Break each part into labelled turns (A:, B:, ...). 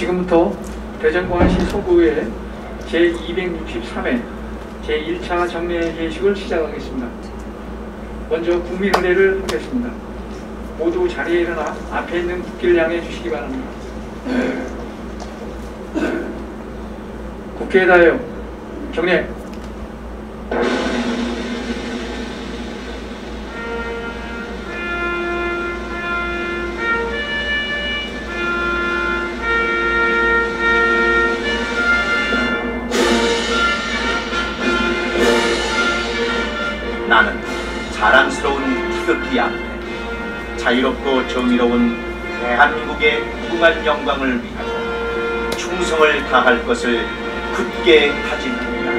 A: 지금부터 대전광시 소구의 제263회 제1차 정례 예식을 시작하겠습니다. 먼저 국민의례를 하겠습니다. 모두 자리에 일어나 앞에 있는 국기를 향해 주시기 바랍니다. 국회에 다하여 경례.
B: 나는 자랑스러운 태극기 앞에 자유롭고 정의로운 대한민국의 무궁한 영광을 위하여 충성을 다할 것을 굳게 다짐합니다.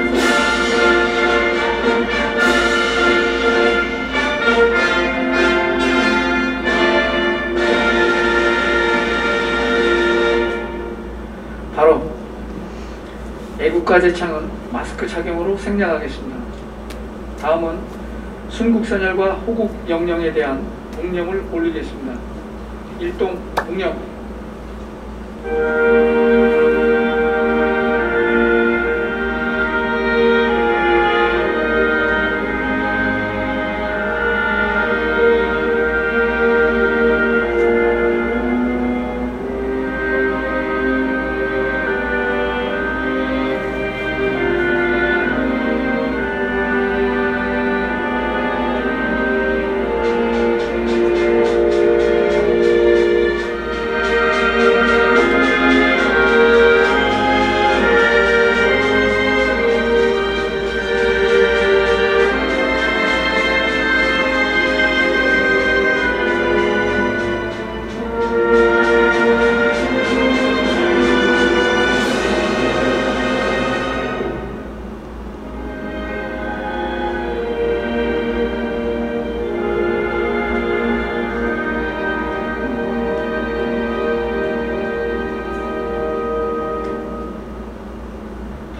A: 바로 애국가 제창은 마스크 착용으로 생략하겠습니다. 다음은 순국선열과 호국 영령에 대한 복령을 올리겠습니다. 일동 복령.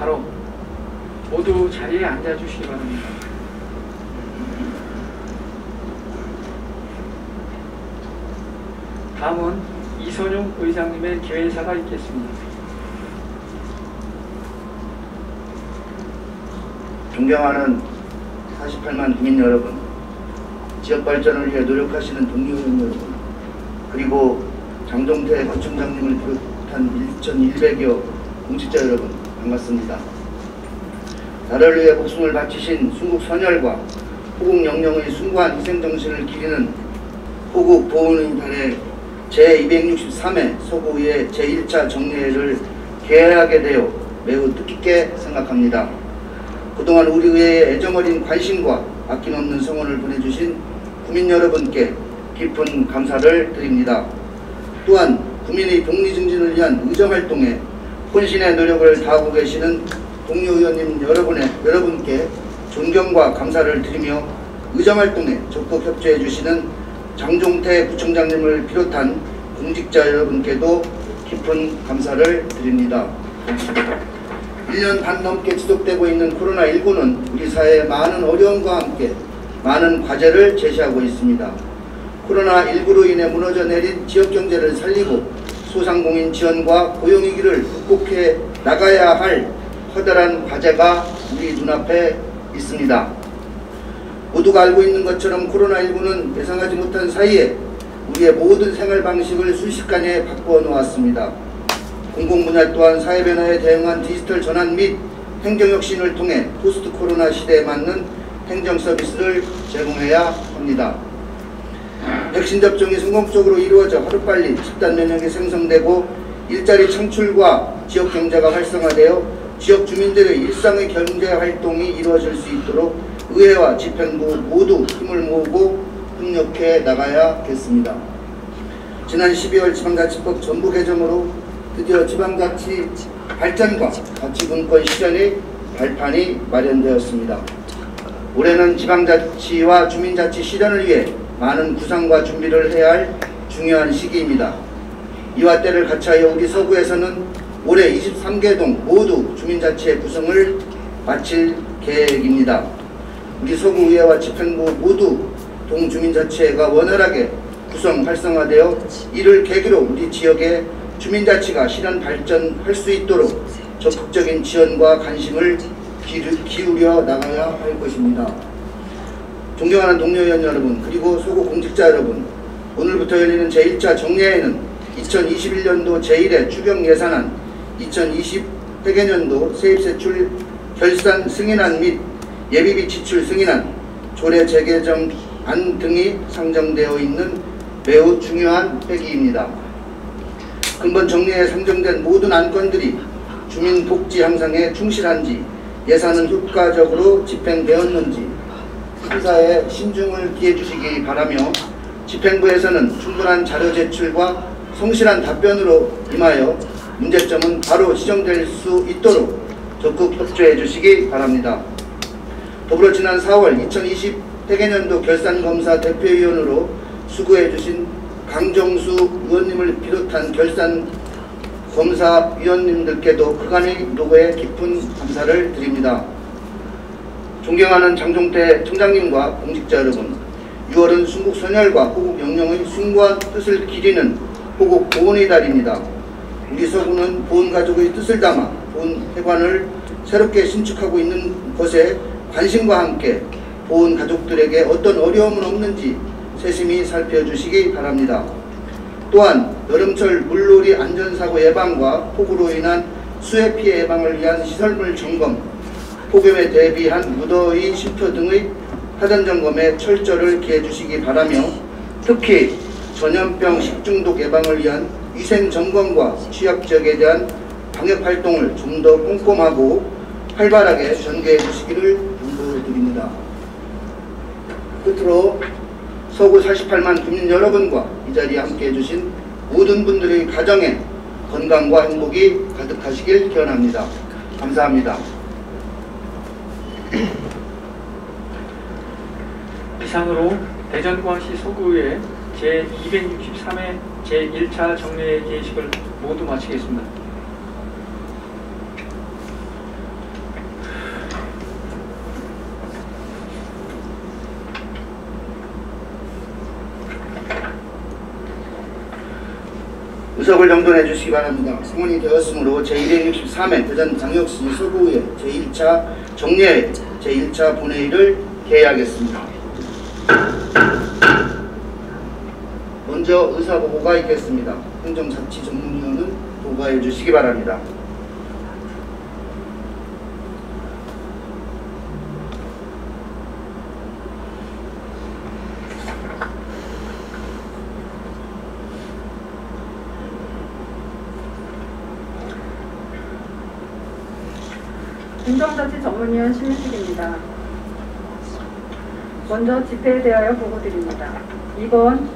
A: 바로 모두 자리에 앉아주시기 바랍니다. 다음은 이선용 의장님의 기회사가 있겠습니다.
C: 존경하는 48만 국민 여러분, 지역 발전을 위해 노력하시는 동료의원 여러분, 그리고 장종태 구청장님을 비롯한 1,100여 공직자 여러분, 반갑습니다. 나라를 위해 목숨을 바치신 순국 선열과 호국 영령의 숭고한 희생정신을 기리는 호국 보훈의 달의 제263회 소구의 제1차 정례를 개회하게 되어 매우 뜻깊게 생각합니다. 그동안 우리 의회에 애정어린 관심과 아낌없는 성원을 보내주신 국민 여러분께 깊은 감사를 드립니다. 또한 국민의 복리 증진을 위한 의정활동에 혼신의 노력을 다하고 계시는 동료 의원님 여러분께 존경과 감사를 드리며 의정활동에 적극 협조해 주시는 장종태 구청장님을 비롯한 공직자 여러분께도 깊은 감사를 드립니다. 1년 반 넘게 지속되고 있는 코로나19는 우리 사회의 많은 어려움과 함께 많은 과제를 제시하고 있습니다. 코로나19로 인해 무너져 내린 지역경제를 살리고 소상공인 지원과 고용위기를 극복해 나가야 할 커다란 과제가 우리 눈앞에 있습니다. 모두가 알고 있는 것처럼 코로나19는 예상하지 못한 사이에 우리의 모든 생활 방식을 순식간에 바꾸어 놓았습니다. 공공분야 또한 사회 변화에 대응한 디지털 전환 및 행정혁신을 통해 포스트 코로나 시대에 맞는 행정 서비스를 제공해야 합니다. 백신 접종이 성공적으로 이루어져 하루빨리 집단 면역이 생성되고 일자리 창출과 지역 경제가 활성화되어 지역 주민들의 일상의 경제 활동이 이루어질 수 있도록 의회와 집행부 모두 힘을 모으고 협력해 나가야겠습니다. 지난 12월 지방자치법 전부 개정으로 드디어 지방자치 발전과 가치분권 실현의 발판이 마련되었습니다. 올해는 지방자치와 주민자치 실현을 위해 많은 구상과 준비를 해야 할 중요한 시기입니다. 이와 때를 같이하여 우리 서구에서는 올해 23개 동 모두 주민자치의 구성을 마칠 계획입니다. 우리 서구의회와 집행부 모두 동주민자치회가 원활하게 구성 활성화되어 이를 계기로 우리 지역의 주민자치가 실현 발전할 수 있도록 적극적인 지원과 관심을 기울여 나가야 할 것입니다. 존경하는 동료위원 여러분, 그리고 소고 공직자 여러분, 오늘부터 열리는 제1차 정례회는 2021년도 제1회 추경 예산안, 2020 회계년도 세입세출 결산 승인안 및 예비비 지출 승인안, 조례 재개정안 등이 상정되어 있는 매우 중요한 회기입니다. 근본 정례에 상정된 모든 안건들이 주민 복지 향상에 충실한지, 예산은 효과적으로 집행되었는지 심사에 신중을 기해 주시기 바라며, 집행부에서는 충분한 자료 제출과 성실한 답변으로 임하여 문제점은 바로 지정될 수 있도록 적극 협조해 주시기 바랍니다. 더불어 지난 4월 2020 회계년도 결산검사 대표위원으로 수고해 주신 강정수 의원님을 비롯한 결산검사위원님들께도 그간의 노고에 깊은 감사를 드립니다. 존경하는 장종태 청장님과 공직자 여러분, 6월은 순국선열과 호국 영령의 숭고한 뜻을 기리는 호국 보훈의 달입니다. 우리 서구는 보훈가족의 뜻을 담아 보훈회관을 새롭게 신축하고 있는 것에 관심과 함께 보훈가족들에게 어떤 어려움은 없는지 세심히 살펴주시기 바랍니다. 또한 여름철 물놀이 안전사고 예방과 폭우로 인한 수해 피해 예방을 위한 시설물 점검, 폭염에 대비한 무더위 쉼터 등의 사전점검에 철저를 기해주시기 바라며, 특히 전염병 식중독 예방을 위한 위생점검과 취약지역에 대한 방역활동을 좀 더 꼼꼼하고 활발하게 전개해 주시기를 당부드립니다. 끝으로 서구 48만 국민 여러분과 이 자리에 함께해 주신 모든 분들의 가정에 건강과 행복이 가득하시길 기원합니다. 감사합니다.
A: 이상으로 대전광시 서구의 제263회 제1차 정례회 예식을 모두 마치겠습니다.
C: 의석을 정돈해 주시기 바랍니다. 성원이 되었으므로 제263회 대전광역시 서구의 제1차 정례회 제1차 본회의를 개회하겠습니다. 먼저 의사보고가 있겠습니다. 행정자치 전문위원은 보고해 주시기 바랍니다.
D: 행정자치 전문위원 심민숙입니다. 먼저 집회에 대하여 보고드립니다. 이번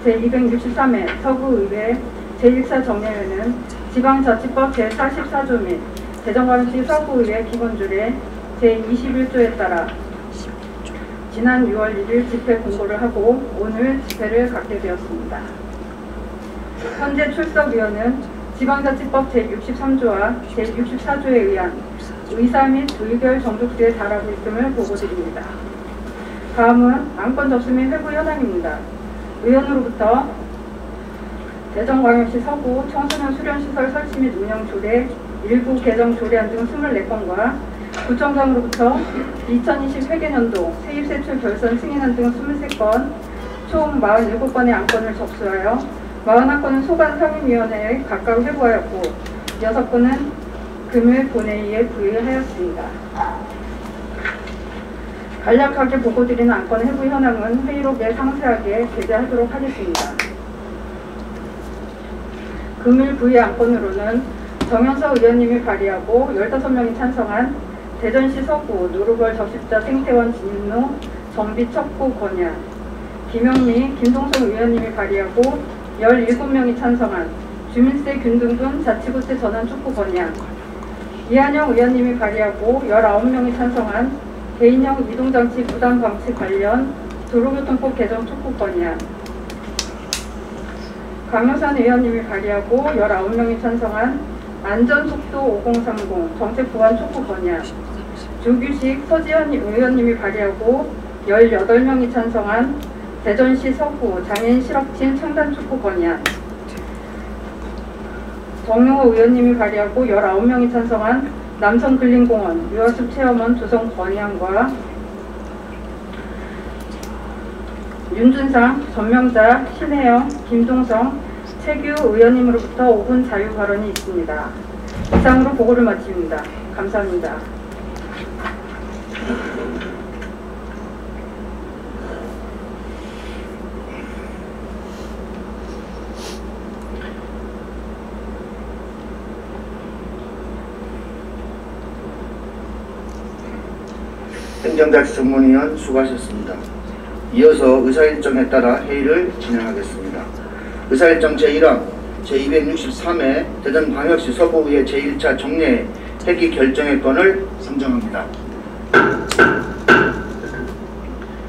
D: 제263회 서구의회 제1차 정례회는 지방자치법 제44조 및 대전광역시 서구의회 기본조례 제21조에 따라 지난 6월 1일 집회 공고를 하고 오늘 집회를 갖게 되었습니다. 현재 출석위원은 지방자치법 제63조와 제64조에 의한 의사 및 의결 정족수에 달하고 있음을 보고드립니다. 다음은 안건 접수 및 회부 현황입니다. 의원으로부터 대전광역시 서구 청소년 수련시설 설치 및 운영 조례, 일부 개정 조례안 등 24건과 구청장으로부터 2020 회계년도 세입세출 결산 승인안 등 23건, 총 47건의 안건을 접수하여 41건은 소관 상임위원회에 각각 회부하였고 6건은 금일 본회의에 부의하였습니다. 간략하게 보고드리는 안건 회부 현황은 회의록에 상세하게 게재하도록 하겠습니다. 금일 부의 안건으로는 정현서 의원님이 발의하고 15명이 찬성한 대전시 서구 노루벌 적십자 생태원 진입로 정비 척구 건의안, 김영미, 김동성 의원님이 발의하고 17명이 찬성한 주민세 균등분 자치구체 전환 촉구 건의안, 이한영 의원님이 발의하고 19명이 찬성한 개인형 이동장치 무단 방치 관련 도로교통법 개정 촉구 건의안, 강효산 의원님이 발의하고 19명이 찬성한 안전속도 5030 정책 보완 촉구 건의안, 조규식 서지현 의원님이 발의하고 18명이 찬성한 대전시 서구 장애인 실업진 창단 촉구 건의안, 정용호 의원님이 발의하고 19명이 찬성한 남성근린공원 유아숲 체험원 조성 건의안과 윤준상, 전명자, 신혜영, 김동성, 최규 의원님으로부터 5분 자유 발언이 있습니다. 이상으로 보고를 마칩니다. 감사합니다.
C: 행정자치 전문위원 수고하셨습니다. 이어서 의사일정에 따라 회의를 진행하겠습니다. 의사일정 제1항 제263회 대전광역시 서부의회 제1차 정례 회기 결정의 건을 상정합니다.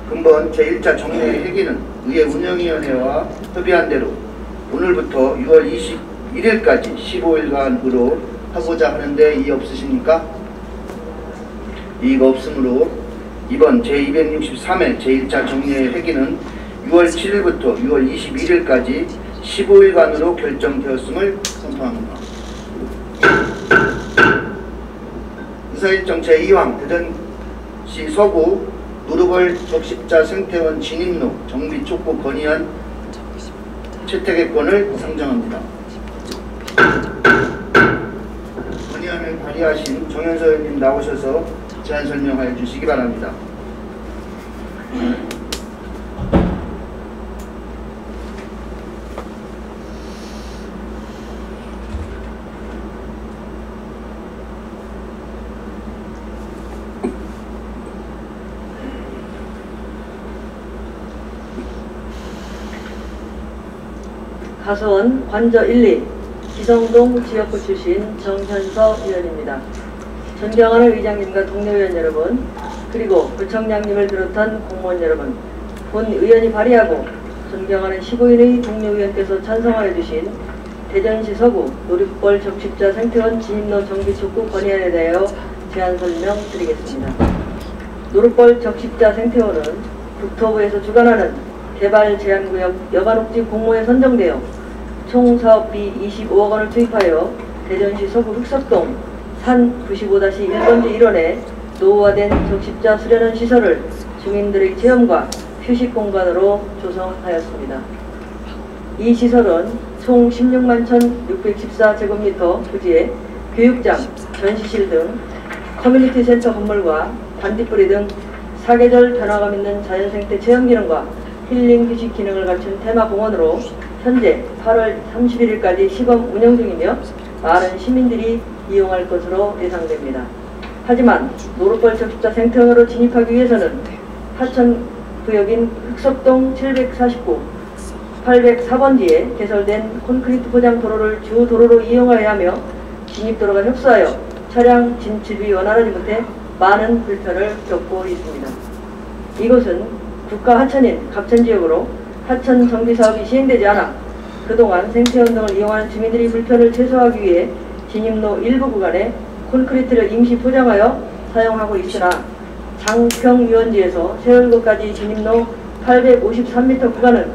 C: 근본 제1차 정례 회기는 의회 운영위원회와 협의한 대로 오늘부터 6월 21일까지 15일간으로 하고자 하는데 이의 없으십니까? 이의가 없으므로 이번 제263회 제1차 정례 회기는 6월 7일부터 6월 21일까지 15일간으로 결정되었음을 선포합니다. 의사일정 제2항 대전시 서구 누르벌 적십자 생태원 진입로 정비 촉구 건의안 채택의 건을 상정합니다. 건의안을 발의하신 정현서 의원님 나오셔서 제안 설명하여 주시기 바랍니다.
E: 가수원 관저 1리 기성동 지역구 출신 정현서 의원입니다. 존경하는 의장님과 동료의원 여러분, 그리고 구청장님을 비롯한 공무원 여러분, 본 의원이 발의하고 존경하는 15인의 동료의원께서 찬성하여 주신 대전시 서구 노릇벌 적십자 생태원 진입로 정비 촉구 건의안에 대하여 제안 설명드리겠습니다. 노릇벌 적십자 생태원은 국토부에서 주관하는 개발 제한구역 여가녹지 공모에 선정되어 총 사업비 25억 원을 투입하여 대전시 서구 흑석동 산 95-1번지 1원에 노후화된 적십자 수련원 시설을 주민들의 체험과 휴식 공간으로 조성하였습니다. 이 시설은 총 16만 1,614제곱미터 부지에 교육장, 전시실 등 커뮤니티 센터 건물과 반딧불이 등 사계절 변화감 있는 자연생태 체험 기능과 힐링 휴식 기능을 갖춘 테마공원으로 현재 8월 31일까지 시범 운영 중이며 많은 시민들이 이용할 것으로 예상됩니다. 하지만 노릇벌 적십자 생태원으로 진입하기 위해서는 하천구역인 흑석동 749, 804번지에 개설된 콘크리트 포장 도로를 주 도로로 이용하여야 하며 진입도로가 협소하여 차량 진출이 원활하지 못해 많은 불편을 겪고 있습니다. 이곳은 국가 하천인 갑천지역으로 하천 정비 사업이 시행되지 않아 그동안 생태원 등을 이용하는 주민들이 불편을 최소화하기 위해 진입로 일부 구간에 콘크리트를 임시 포장하여 사용하고 있으나 장평유원지에서 세월구까지 진입로 853m 구간은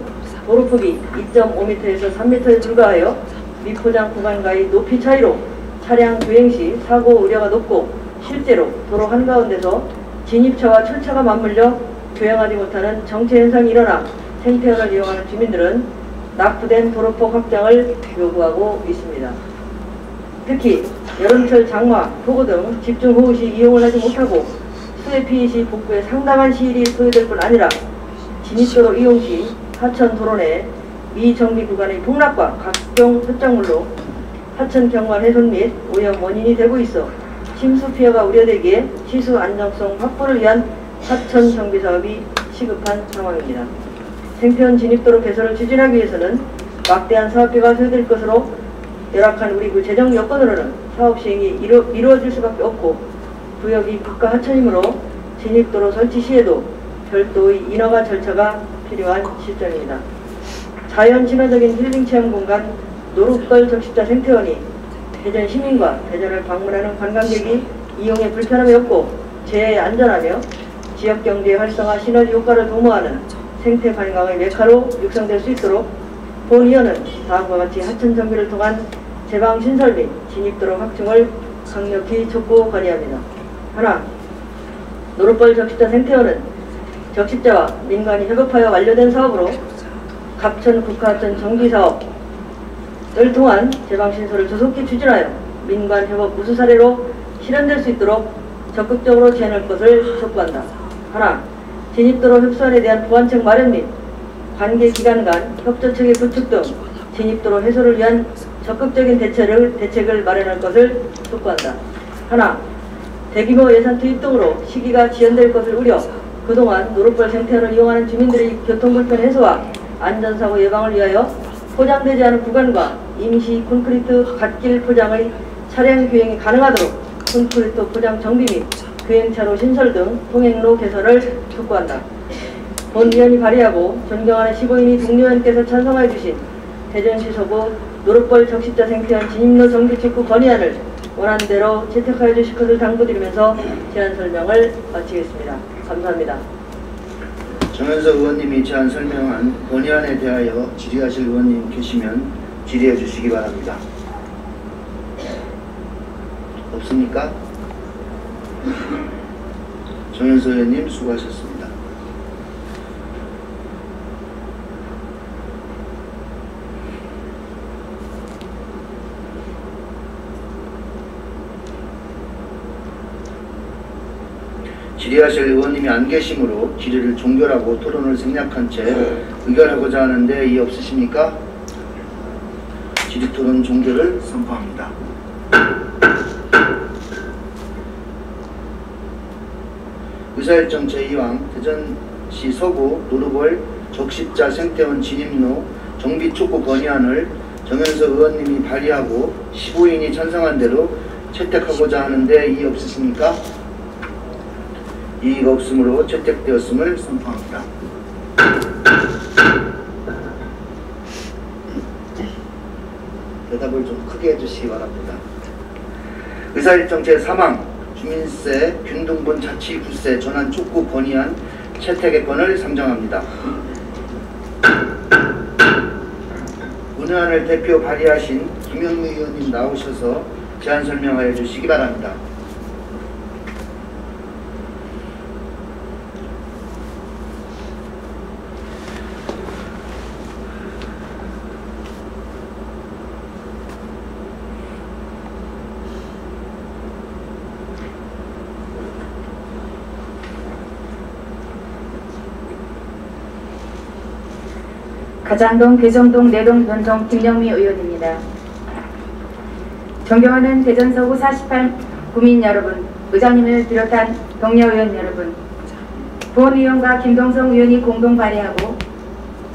E: 도로 폭이 2.5m에서 3m에 불과하여 미포장 구간과의 높이 차이로 차량 주행 시 사고 우려가 높고 실제로 도로 한가운데서 진입차와 출차가 맞물려 교행하지 못하는 정체 현상이 일어나 생태원을 이용하는 주민들은 낙후된 도로폭 확장을 요구하고 있습니다. 특히 여름철 장마, 폭우 등 집중호우 시 이용을 하지 못하고 수해 피해 시 복구에 상당한 시일이 소요될 뿐 아니라 진입도로 이용 시 하천 도로 내 미정비 구간의 폭락과 각종 흡작물로 하천 경관 훼손 및 오염 원인이 되고 있어 침수 피해가 우려되기에 시수 안정성 확보를 위한 하천 정비 사업이 시급한 상황입니다. 생태원 진입도로 개설을 추진하기 위해서는 막대한 사업비가 소요될 것으로 열악한 우리 그 재정 여건으로는 사업 시행이 이루어질 수밖에 없고 구역이 국가 하천이므로 진입도로 설치 시에도 별도의 인허가 절차가 필요한 실정입니다. 자연 친화적인 힐링 체험 공간 노릇벌 적십자 생태원이 대전 시민과 대전을 방문하는 관광객이 이용에 불편함이 없고 재해에 안전하며 지역경제 활성화 시너지 효과를 도모하는 생태 관광의 메카로 육성될 수 있도록 본 의원은 다음과 같이 하천 정비를 통한 제방 신설 및 진입도로 확충을 강력히 촉구 건의합니다. 하나, 노릇벌 적십자 생태원은 적십자와 민간이 협업하여 완료된 사업으로 갑천 국가하천 정비사업을 통한 제방 신설을 조속히 추진하여 민간 협업 우수 사례로 실현될 수 있도록 적극적으로 지원할 것을 촉구한다. 하나, 진입도로 협소안에 대한 보완책 마련 및 관계기관 간 협조체계 구축 등 진입도로 해소를 위한 적극적인 대책을 마련할 것을 촉구한다. 하나, 대규모 예산 투입 등으로 시기가 지연될 것을 우려 그동안 노릇벌 생태원을 이용하는 주민들의 교통불편 해소와 안전사고 예방을 위하여 포장되지 않은 구간과 임시 콘크리트 갓길 포장의 차량 주행이 가능하도록 콘크리트 포장 정비 및 교행차로 신설 등 통행로 개선을 촉구한다. 본 위원이 발의하고 존경하는 15인이 동료원께서 찬성하여 주신 대전시 서구 노릇벌 적십자 생태원 진입로 정비 촉구 건의안을 원안대로 채택하여 주실 것을 당부드리면서 제안 설명을 마치겠습니다. 감사합니다.
C: 정현석 의원님이 제안 설명한 건의안에 대하여 질의하실 의원님 계시면 질의해 주시기 바랍니다. 없습니까? 정현석 의원님 수고하셨습니다. 질의하실 의원님이 안 계시므로 질의를 종결하고 토론을 생략한 채 의결하고자 하는데 이의 없으십니까? 질의 토론 종결을 선포합니다. 의사일정 제2항 대전시 서구 노릇벌 적십자 생태원 진입로 정비 촉구 건의안을 정현석 의원님이 발의하고 15인이 찬성한 대로 채택하고자 하는데 이의 없으십니까? 이의가 없으므로 채택되었음을 선포합니다. 대답을 좀 크게 해주시기 바랍니다. 의사일정 제3항 주민세 균등분 자치구세 전환 촉구 건의안 채택의 건을 상정합니다. 문의안을 대표 발의하신 김영미 의원님 나오셔서 제안 설명하여 주시기 바랍니다.
F: 가장동, 괴정동, 내동, 변동 김영미 의원입니다. 존경하는 대전 서구 48 구민 여러분, 의장님을 비롯한 동료 의원 여러분, 본 의원과 김동성 의원이 공동 발의하고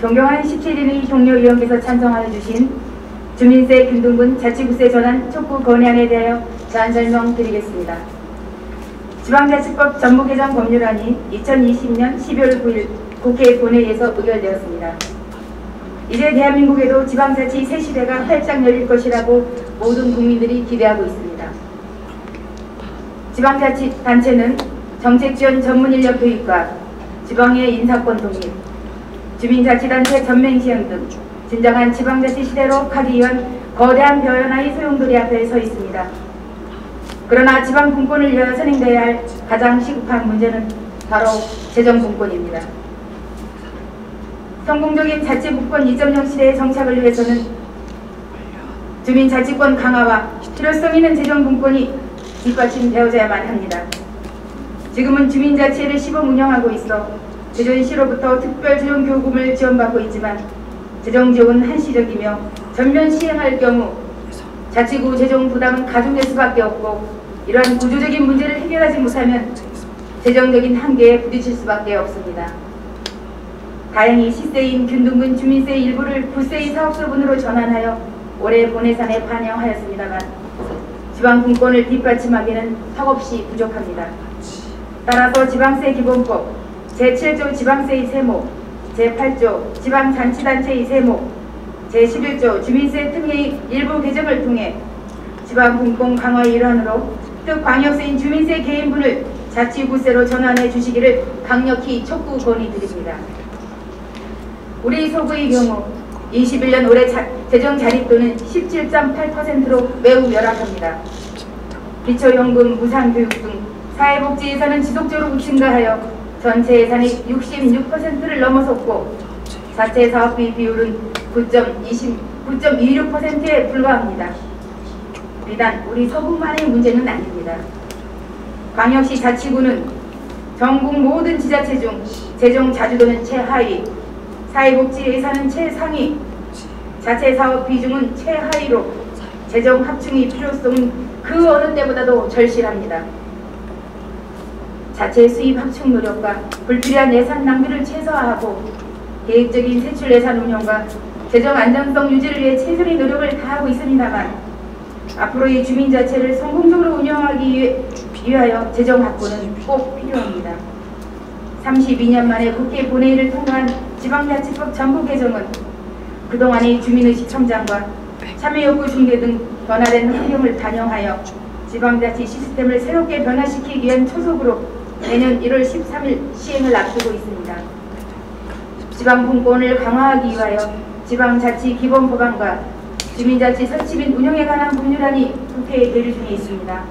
F: 존경하는 17인의 동료 의원께서 찬성하여 주신 주민세 균등분 자치구세 전환 촉구 건의안에 대하여 제안 설명드리겠습니다. 지방자치법 전부 개정 법률안이 2020년 12월 9일 국회 본회의에서 의결되었습니다. 이제 대한민국에도 지방자치 새 시대가 활짝 열릴 것이라고 모든 국민들이 기대하고 있습니다. 지방자치단체는 정책지원 전문인력 교육과 지방의 인사권 독립, 주민자치단체 전면 시행 등 진정한 지방자치 시대로 가기 위한 거대한 변화의 소용돌이 앞에 서 있습니다. 그러나 지방분권을 위하여 선행되어야 할 가장 시급한 문제는 바로 재정분권입니다. 성공적인 자치분권 2.0 시대의 정착을 위해서는 주민자치권 강화와 필요성 있는 재정분권이 뒷받침되어져야만 합니다. 지금은 주민자치회를 시범 운영하고 있어 대전시로부터 특별재정교육금을 지원받고 있지만 재정지원은 한시적이며 전면 시행할 경우 자치구 재정 부담은 가중될 수밖에 없고 이러한 구조적인 문제를 해결하지 못하면 재정적인 한계에 부딪힐 수밖에 없습니다. 다행히 시세인 균등분 주민세 일부를 구세의 사업소분으로 전환하여 올해 본예산에 반영하였습니다만 지방분권을 뒷받침하기는 턱없이 부족합니다. 따라서 지방세 기본법, 제7조 지방세의 세모, 제8조 지방자치단체의 세모, 제11조 주민세 특례의 일부 개정을 통해 지방분권 강화의 일환으로 특광역세인 주민세 개인분을 자치구세로 전환해 주시기를 강력히 촉구 건의드립니다. 우리 서구의 경우 21년 올해 재정 자립도는 17.8%로 매우 열악합니다. 기초연금, 무상교육 등 사회복지 예산은 지속적으로 증가하여 전체 예산이 66%를 넘어섰고 자체 사업비 비율은 9.26%에 불과합니다. 비단 우리 서구만의 문제는 아닙니다. 광역시 자치구는 전국 모든 지자체 중 재정 자주도는 최하위, 사회복지 예산은 최상위, 자체 사업 비중은 최하위로 재정 합충의 필요성은 그 어느 때보다도 절실합니다. 자체 수입 합충 노력과 불필요한 예산 낭비를 최소화하고 계획적인 세출 예산 운영과 재정 안정성 유지를 위해 최선의 노력을 다하고 있습니다만 앞으로의 주민자치를 성공적으로 운영하기 위하여 재정 확보는 꼭 필요합니다. 32년 만에 국회 본회의를 통과한 지방자치법 전부 개정은 그동안의 주민의식 성장과 참여욕구 증대 등 변화된 환경을 반영하여 지방자치 시스템을 새롭게 변화시키기 위한 초석으로 내년 1월 13일 시행을 앞두고 있습니다. 지방분권을 강화하기 위하여 지방자치 기본법안과 주민자치 설치및 운영에 관한 법률안이 국회에 계류 중에 있습니다.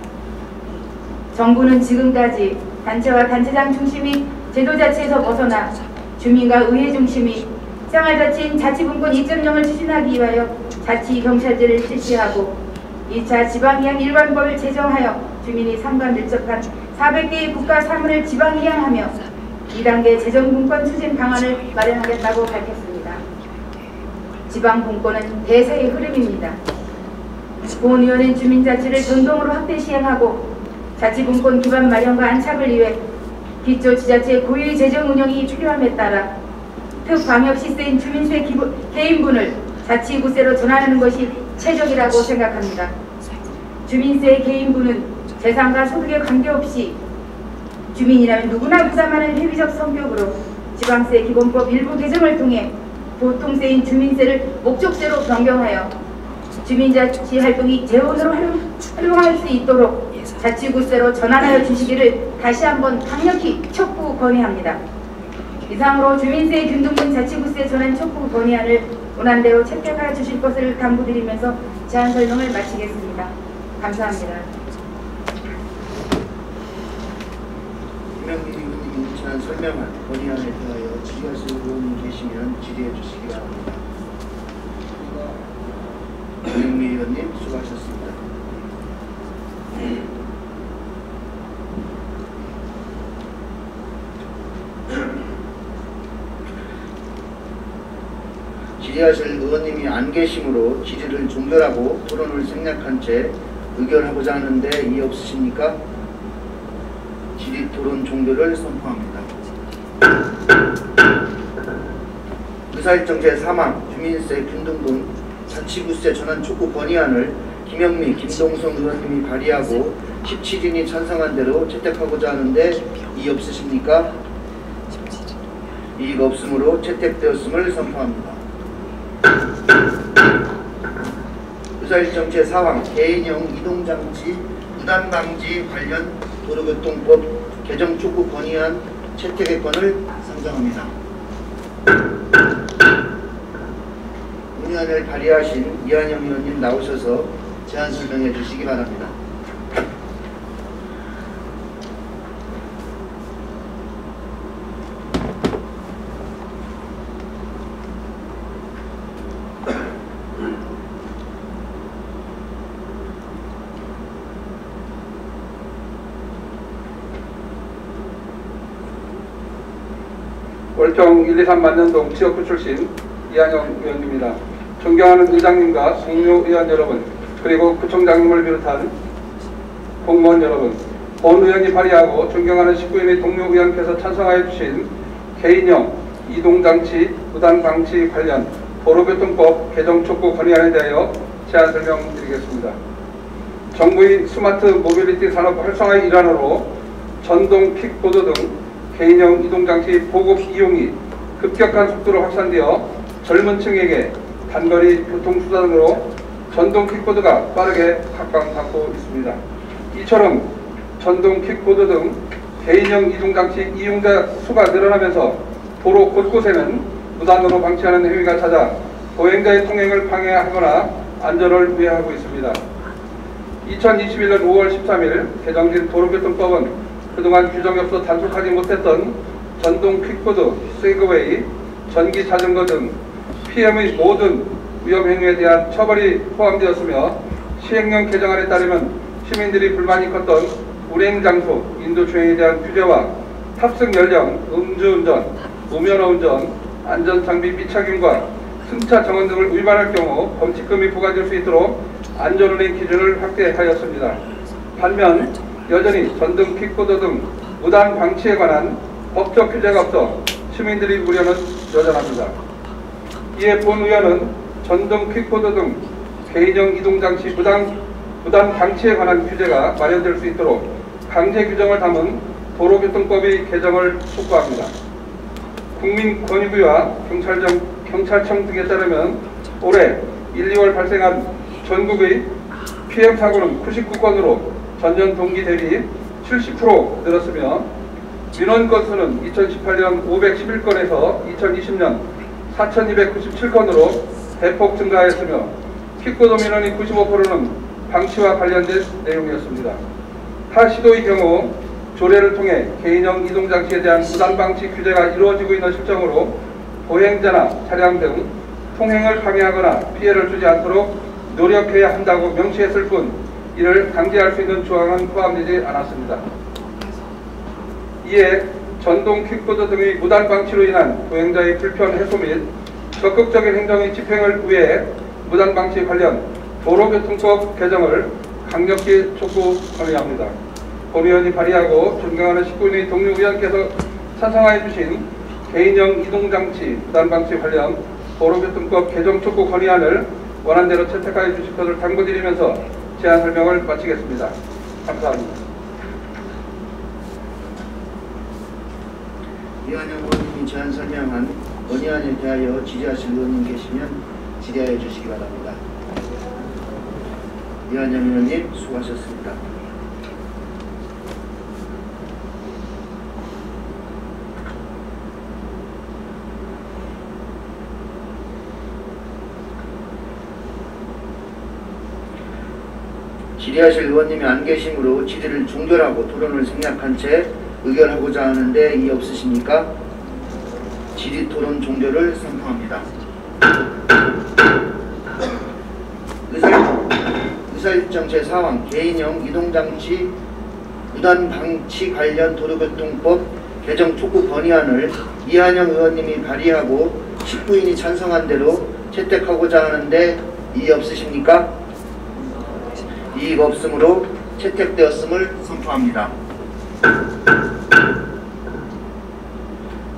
F: 정부는 지금까지 단체와 단체장 중심의 제도자치에서 벗어나 주민과 의회 중심의 생활자치인 자치분권 2.0을 추진하기 위하여 자치경찰제를 실시하고 2차 지방이양 일반법을 제정하여 주민이 상관 밀접한 400개의 국가 사무를 지방이양하며 2단계 재정분권 추진 방안을 마련하겠다고 밝혔습니다. 지방분권은 대세의 흐름입니다. 본의원은 주민자치를 전동으로 확대 시행하고 자치분권 기반 마련과 안착을 위해 기초지자체 고유의 재정 운영이 필요함에 따라 특광역시세인 주민세 개인분을 자치구세로 전환하는 것이 최적이라고 생각합니다. 주민세 개인분은 재산과 소득에 관계없이 주민이라면 누구나 부담하는 회비적 성격으로 지방세 기본법 일부 개정을 통해 보통세인 주민세를 목적세로 변경하여 주민자치 활동이 재원으로 활용할 수 있도록 자치구세로 전환하여 주시기를 다시 한번 강력히 촉구 건의합니다. 이상으로 주민세 균등분 자치구세 전환 촉구 건의안을 원안대로 채택하여 주실 것을 당부드리면서 제안 설명을 마치겠습니다. 감사합니다.
C: 김영미 의원님이 제안 설명한 건의안에 대하여 질의하실 의원님 계시면 질의해 주시기 바랍니다. 김영미 의원님 수고하셨습니다. 질의하실 의원님이 안 계시므로 질의를 종결하고 토론을 생략한 채 의결하고자 하는데 이의 없으십니까? 질의 토론 종결을 선포합니다. 의사일정 제3항 주민세 균등분 자치구세 전환 촉구 건의안을 김영미, 김동성 의원님이 발의하고 17인이 찬성한 대로 채택하고자 하는데 이의 없으십니까? 이의가 없으므로 채택되었음을 선포합니다. 의사일정 제4항 개인형 이동장치 무단방지 관련 도로교통법 개정 촉구 건의안 채택의 건을 상정합니다. 건의안을 발의하신 이한영 의원님 나오셔서 제안 설명해 주시기 바랍니다.
A: 월평 1, 2, 3 만년동 지역구 출신 이한영 의원입니다. 존경하는 의장님과 동료 의원 여러분, 그리고 구청장님을 비롯한 공무원 여러분, 본 의원이 발의하고 존경하는 19인의 동료 의원께서 찬성하여 주신 개인형 이동장치 무단방치 관련 도로교통법 개정 촉구 건의안에 대하여 제안 설명드리겠습니다. 정부의 스마트 모빌리티 산업 활성화의 일환으로 전동 킥보드 등 개인형 이동장치 보급 이용이 급격한 속도로 확산되어 젊은 층에게 단거리 교통수단으로 전동 킥보드가 빠르게 각광받고 있습니다. 이처럼 전동 킥보드 등 개인형 이동장치 이용자 수가 늘어나면서 도로 곳곳에는 무단으로 방치하는 행위가 잦아 보행자의 통행을 방해하거나 안전을 위해하고 있습니다. 2021년 5월 13일 개정된 도로교통법은 그동안 규정이 없어 단속하지 못했던 전동 퀵보드, 세그웨이, 전기 자전거 등 PM의 모든 위험행위에 대한 처벌이 포함되었으며 시행령 개정안에 따르면 시민들이 불만이 컸던 운행장소, 인도주행에 대한 규제와 탑승 연령, 음주운전, 무면허운전, 안전장비 미착용과 승차 정원 등을 위반할 경우 범칙금이 부과될 수 있도록 안전운행 기준을 확대하였습니다. 반면 여전히 전등 킥보드 등 무단 방치에 관한 법적 규제가 없어 시민들의 우려는 여전합니다. 이에 본 의원은 전등 킥보드 등 개인형 이동장치 무단 방치에 관한 규제가 마련될 수 있도록 강제 규정을 담은 도로교통법의 개정을 촉구합니다. 국민권익위와 경찰청 등에 따르면 올해 1, 2월 발생한 전국의 PM사고는 99건으로 전년 동기 대비 70% 늘었으며 민원 건수는 2018년 511건에서 2020년 4,297건으로 대폭 증가하였으며 킥보드 민원의 95%는 방치와 관련된 내용이었습니다. 타 시도의 경우 조례를 통해 개인형 이동장치에 대한 무단방치 규제가 이루어지고 있는 실정으로 보행자나 차량 등 통행을 방해하거나 피해를 주지 않도록 노력해야 한다고 명시했을 뿐 이를 강제할 수 있는 조항은 포함되지 않았습니다. 이에 전동 킥보드 등의 무단방치로 인한 보행자의 불편 해소 및 적극적인 행정의 집행을 위해 무단방치 관련 도로교통법 개정을 강력히 촉구 건의합니다. 본 의원이 발의하고 존경하는 19인의 동료 의원께서 찬성하여 주신 개인형 이동장치 무단방치 관련 도로교통법 개정 촉구 건의안을 원안대로 채택하여 주실 것을 당부드리면서 제안 설명을 마치겠습니다. 감사합니다.
C: 이완영 의원님이 제안 설명한 건의안에 대하여 질의하실 의원님 계시면 질의하여 주시기 바랍니다. 이완영 의원님 수고하셨습니다. 질의하실 의원님이 안 계시므로 질의를 종결하고 토론을 생략한 채 의결하고자 하는데 이의 없으십니까? 질의 토론 종결을 선포합니다. 의사일정 제4항 개인형 이동장치 무단방치 관련 도로교통법 개정 촉구 건의안을 이한영 의원님이 발의하고 19인이 찬성한 대로 채택하고자 하는데 이의 없으십니까? 이의가 없으므로 채택되었음을 선포합니다.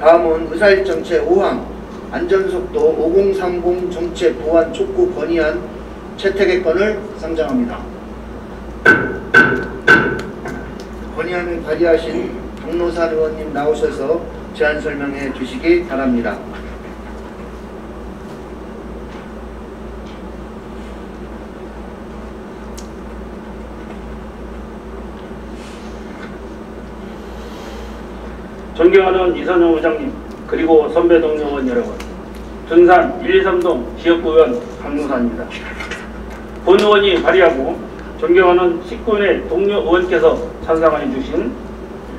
C: 다음은 의사일정 제5항 안전속도 5030 정책 보완 촉구 건의안 채택의 건을 상정합니다. 건의안을 발의하신 박노산 의원님 나오셔서 제안 설명해 주시기 바랍니다.
G: 존경하는 이선영 의장님, 그리고 선배 동료 의원 여러분, 둔산 1, 2, 3동 지역구 의원 박노산입니다. 본 의원이 발의하고 존경하는 19인의 동료 의원께서 찬성해 주신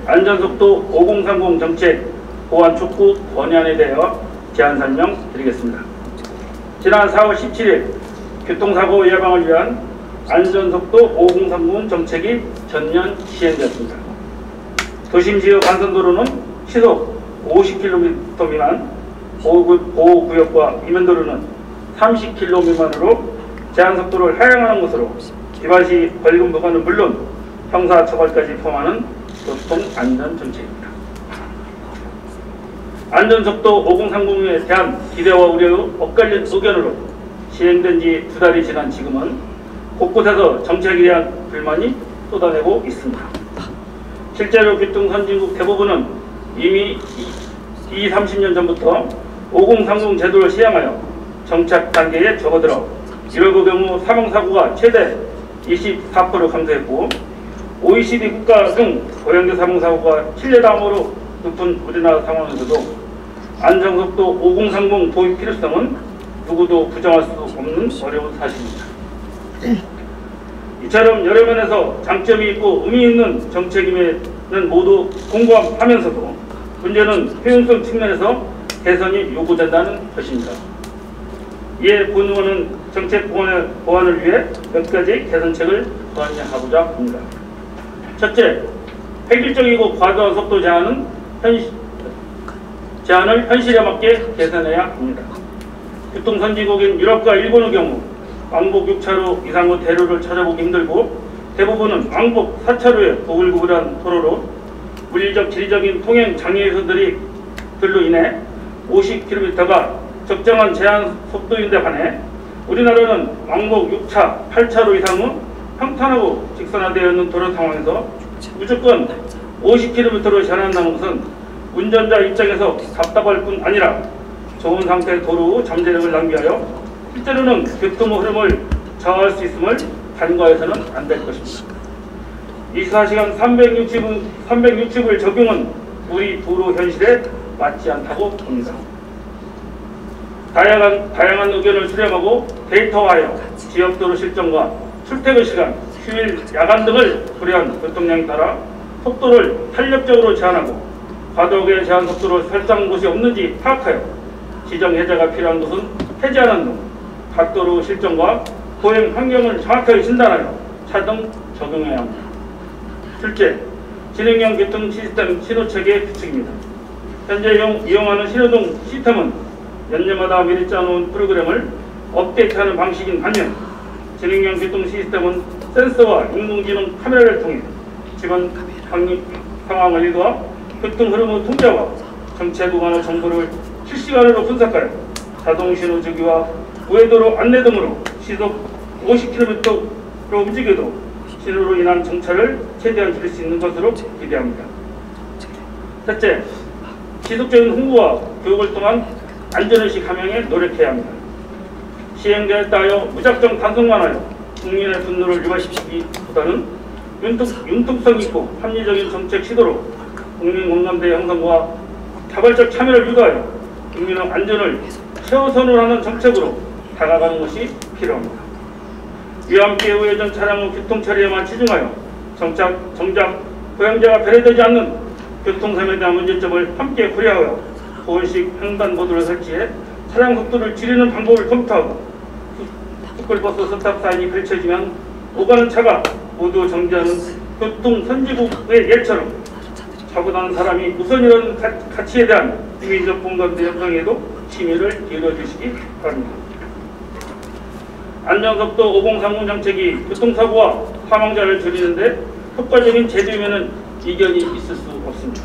G: 안전속도 5030 정책 보완 촉구 건의안에 대하여 제안 설명 드리겠습니다. 지난 4월 17일 교통사고 예방을 위한 안전속도 5030 정책이 전면 시행되었습니다. 도심지역 간선도로는 시속 50km 미만, 보호구역과 이면도로는 30km 미만으로 제한속도를 하향하는 것으로 위반 시 벌금 부과는 물론 형사처벌까지 포함하는 교통안전정책입니다. 안전속도 5030에 대한 기대와 우려의 엇갈린 의견으로 시행된 지 2달이 지난 지금은 곳곳에서 정책에 대한 불만이 쏟아내고 있습니다. 실제로 교통선진국 대부분은 이미 30년 전부터 5030 제도를 시행하여 정착 단계에 접어들어 이럴 경우 사망사고가 최대 24% 감소했고 OECD 국가 중 고령자 사망사고가 7년 다음으로 높은 우리나라 상황에서도 안전속도 5030 도입 필요성은 누구도 부정할 수 없는 어려운 사실입니다. 이처럼 여러 면에서 장점이 있고 의미 있는 정책임에는 모두 공감하면서도 문제는 효용성 측면에서 개선이 요구된다는 것입니다. 이에 본 의원은 정책 보완을 위해 몇 가지 개선책을 건의하고자 합니다. 첫째, 획일적이고 과도한 속도 제한을 현실에 맞게 개선해야 합니다. 교통선진국인 유럽과 일본의 경우 왕복 6차로 이상의 대로를 찾아보기 힘들고 대부분은 왕복 4차로의 구불구불한 도로로 물리적, 지리적인 통행 장애 요소들로 인해 50km가 적정한 제한 속도인데 반해 우리나라는 왕복 6차, 8차로 이상의 평탄하고 직선화되어 있는 도로 상황에서 무조건 50km로 제한한다는 것은 운전자 입장에서 답답할 뿐 아니라 좋은 상태의 도로 잠재력을 낭비하여 실제로는 교통 흐름을 저하할 수 있음을 간과해서는 안 될 것입니다. 24시간 360일 적용은 우리 도로 현실에 맞지 않다고 봅니다. 다양한 의견을 수렴하고 데이터화하여 지역도로 실정과 출퇴근 시간, 휴일, 야간 등을 고려한 교통량에 따라 속도를 탄력적으로 제한하고 과도하게 제한 속도를 설정한 곳이 없는지 파악하여 지정 해제가 필요한 곳은 해제하는 등 각도로 실정과 보행 환경을 정확하게 진단하여 차등 적용해야 합니다. 둘째, 진행형 교통 시스템 신호체계 규칙입니다. 현재 이용하는 신호등 시스템은 연년마다 미리 짜놓은 프로그램을 업데이트하는 방식인 반면 진행형 교통 시스템은 센서와 인공지능 카메라를 통해 집안 상황을 일과 교통 흐름의 통제와 정체 구간의 정보를 실시간으로 분석하여 자동 신호 주기와 우회도로 안내 등으로 시속 50km로 움직여도 신호로 인한 정차를 최대한 줄일 수 있는 것으로 기대합니다. 셋째, 지속적인 홍보와 교육을 통한 안전의식 함양에 노력해야 합니다. 시행되었다 하여 무작정 단속만하여 국민의 분노를 유발시키기보다는 융통성 있고 합리적인 정책 시도로 국민 공감대 형성과 자발적 참여를 유도하여 국민의 안전을 최우선으로 하는 정책으로 다가가는 것이 필요합니다. 이와 함께 우회전 차량의 교통 처리에만 치중하여 정작 고양자가 배려되지 않는 교통사고에 대한 문제점을 함께 고려하여 보온식 횡단보도를 설치해 차량 속도를 줄이는 방법을 검토하고 스쿨버스 스탑사인이 펼쳐지면 오가는 차가 모두 정지하는 교통선진국의 예처럼 사고 나는 사람이 우선이라는 가치에 대한 국민적 공감대 형성에도 심의를 기울여주시기 바랍니다. 안전속도 5030 정책이 교통사고와 사망자를 줄이는데 효과적인 제도이면은 이견이 있을 수 없습니다.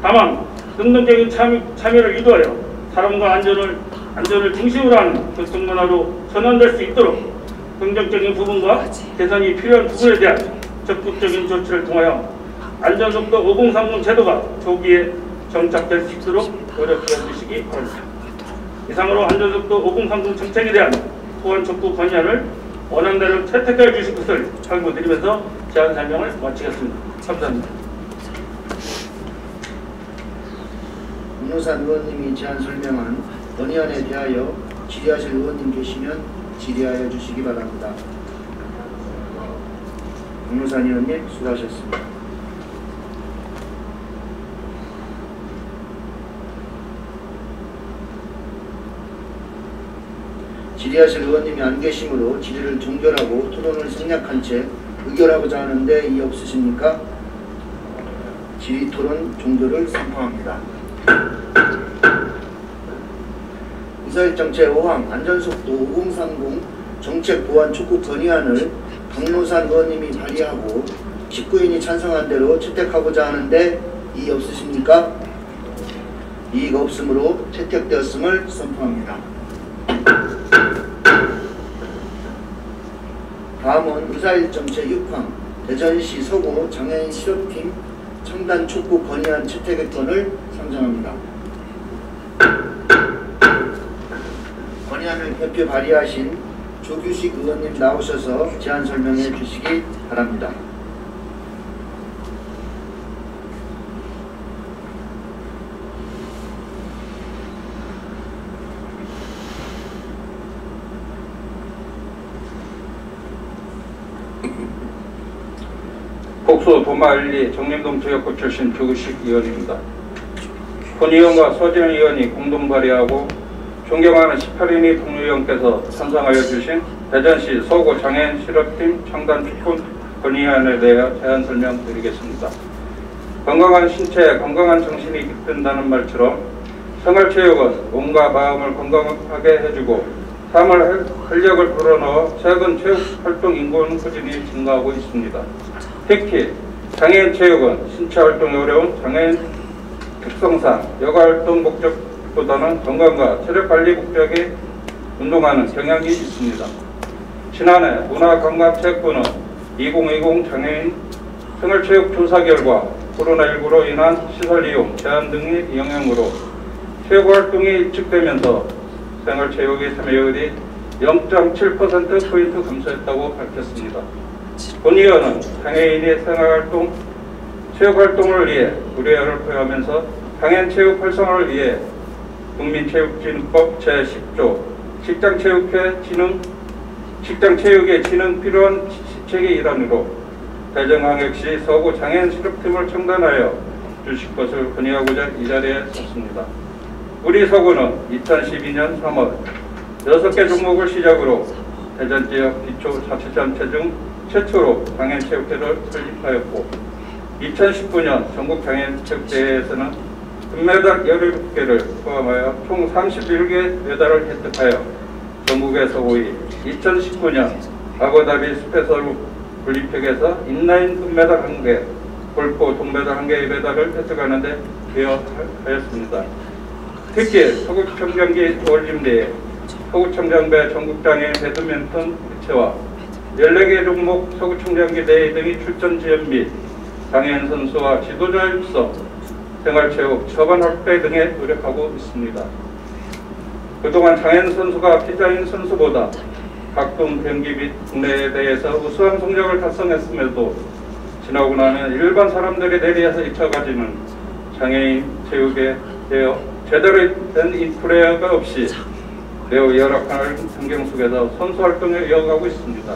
G: 다만 능동적인 참여를 유도하여 사람과 안전을 중심으로 하는 교통문화로 전환될 수 있도록 긍정적인 부분과 개선이 필요한 부분에 대한 적극적인 조치를 통하여 안전속도 5030 제도가 조기에 정착될 수 있도록 노력해 주시기 바랍니다. 이상으로 안전속도 5030 정책에 대한 보완 촉구 건의안을 원안대로 채택해 주실 것을 당부드리면서 제안 설명을 마치겠습니다. 감사합니다.
C: 박노산 의원님이 제안 설명한 건의안에 대하여 질의하실 의원님 계시면 질의하여 주시기 바랍니다. 박노산 의원님 수고하셨습니다. 질의하실 의원님이 안 계시므로 질의를 종결하고 토론을 생략한 채 의결하고자 하는데 이의 없으십니까? 질의 토론 종결을 선포합니다. 의사일정 제5항 안전속도 5030 정책 보완 촉구 건의안을 박노산 의원님이 발의하고 19인이 찬성한 대로 채택하고자 하는데 이의 없으십니까? 이의가 없으므로 채택되었음을 선포합니다. 다음은 의사일정 제6항 대전시 서구 장애인 실업팀 청단 촉구 건의안 채택의 건을 상정합니다. 건의안을 대표 발의하신 조규식 의원님 나오셔서 제안 설명해 주시기 바랍니다.
A: 복수 도마일리 정림동 지역구 출신 주구식 의원입니다. 본 의원과 서지현 의원이 공동 발의하고 존경하는 18인이 동료의원께서 찬성하여 주신 대전시 서구 장애인 실업팀 창단 축구 건의안에 대해 제안 설명드리겠습니다. 건강한 신체에 활동한 정신이 깃든다는 말처럼 생활체육은 몸과 마음을 건강하게 해주고 삶을 활력을 불어넣어 최근 체육활동 인구는 꾸준히 증가하고 있습니다. 특히 장애인 체육은 신체 활동이 어려운 장애인 특성상 여가활동 목적보다는 건강과 체력관리 목적에 운동하는 경향이 있습니다. 지난해 문화관광체육부는 2020 장애인 생활체육 조사 결과 코로나19로 인한 시설 이용 제한 등의 영향으로 체육활동이 일축되면서 생활체육의 참여율이 0.7%포인트 감소했다고 밝혔습니다. 본 의원은 장애인의 생활활동, 체육활동을 위해 우려를 표하면서 장애인 체육 활성화를 위해 국민체육진흥법 제10조 직장체육의 진흥 필요한 시책의 일환으로 대전광역시 서구 장애인 실업팀을 청단하여 주실 것을 건의하고자 이 자리에 섰습니다. 우리 서구는 2012년 3월 6개 종목을 시작으로 대전 지역 기초자치단체 중 최초로 장애인 체육회를 설립하였고 2019년 전국 장애인 체육대회에서는 금메달 17개를 포함하여 총 31개 메달을 획득하여 전국에서 5위, 2019년 아부다비 스페셜 올림픽에서 인라인 금메달 1개, 골프 동메달 1개의 메달을 획득하는 데 기여하였습니다. 특히 서구청정기 월림대회, 서구청정배 전국장애인 배드민턴 대체와 14개 종목 서구청정기 대회 등의 출전 지원 및 장애인 선수와 지도자 육성, 생활체육, 처반 확대 등에 노력하고 있습니다. 그동안 장애인 선수가 피자인 선수보다 각종 경기 및 국내에 대해서 우수한 성적을 달성했음에도 지나고 나면 일반 사람들에 대해서 잊혀가지는 장애인 체육에 대해 제대로 된 인프레가 없이 매우 열악한 환경 속에서 선수 활동을 이어가고 있습니다.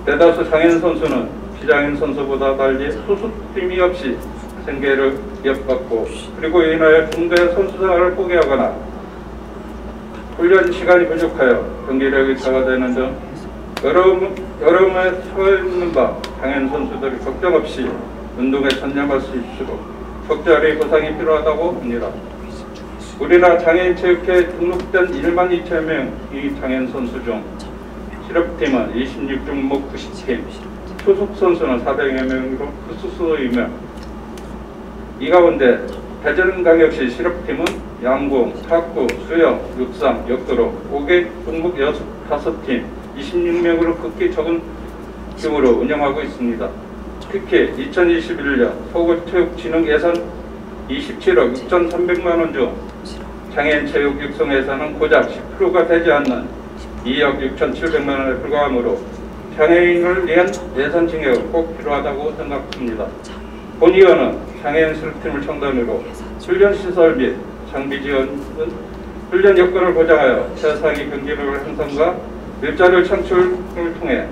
A: 대다수 장애인 선수는 비장애인 선수보다 달리 소속팀이 없이 생계를 이어받고 그리고 인하여 중대 선수 생활을 포기하거나 훈련 시간이 부족하여 경기력이 저하되는 등 어려움에 처해 있는 바 장애인 선수들이 걱정 없이 운동에 전념할 수 있도록 적절히 보상이 필요하다고 봅니다. 우리나라 장애인 체육회에 등록된 1만 2천 명의 장애인 선수 중 실업팀은 26종목 90팀, 소속 선수는 400여 명으로 극소수이며 이 가운데 대전광역시 실업팀은 양궁, 탁구, 수영, 육상, 역도로 5개 종목 5팀, 26명으로 극히 적은 규모로 운영하고 있습니다. 특히 2021년 서구체육진흥 예산 27억 6,300만 원 중 장애인 체육 육성 예산은 고작 10%가 되지 않는 2억 6,700만 원에 불과하므로 장애인을 위한 예산 증액은 꼭 필요하다고 생각합니다. 본 의원은 장애인 실업팀을 창단으로 훈련 시설 및 장비 지원은 훈련 여건을 보장하여 최상위 경기력을 향상과 일자리 창출을 통해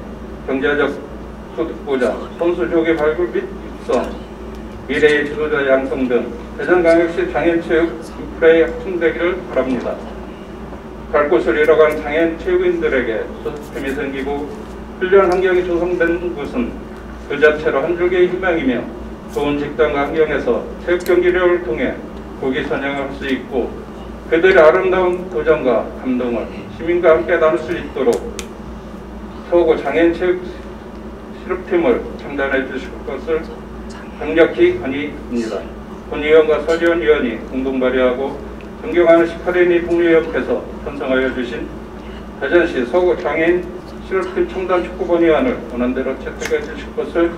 A: 경제적 소득 보장, 선수 조기 발굴 및 육성, 미래의 지도자 양성 등 대전광역시 장애인 체육 인프라에 확충되기를 바랍니다. 갈 곳을 잃어간 장애인 체육인들에게 소속팀이 생기고 훈련 환경이 조성된 것은 그 자체로 한 줄기의 희망이며 좋은 직장과 환경에서 체육 경기력을 통해 국위 선양할 수 있고 그들의 아름다운 도전과 감동을 시민과 함께 나눌 수 있도록 서구 장애인 체육 실업팀을 창단해 주실 것을 강력히 건의합니다. 본 의원과 서지현 의원이 공동 발의하고 존경하는 18인이 동료의원께서 찬성하여 주신 대전시 서구 장애인 실업팀 청단 축구 건의안을 원안대로 채택해 주실 것을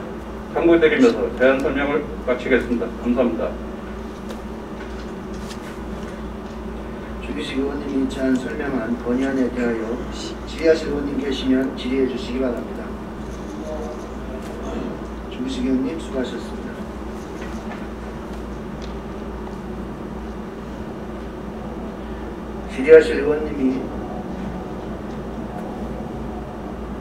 A: 당부드리면서 제안 설명을 마치겠습니다. 감사합니다.
C: 주기식 의원님이 제안 설명한 건의안에 대하여 질의하실 의원님 계시면 질의해 주시기 바랍니다. 주기식 의원님 수고하셨습니다. 질의하실 의원님이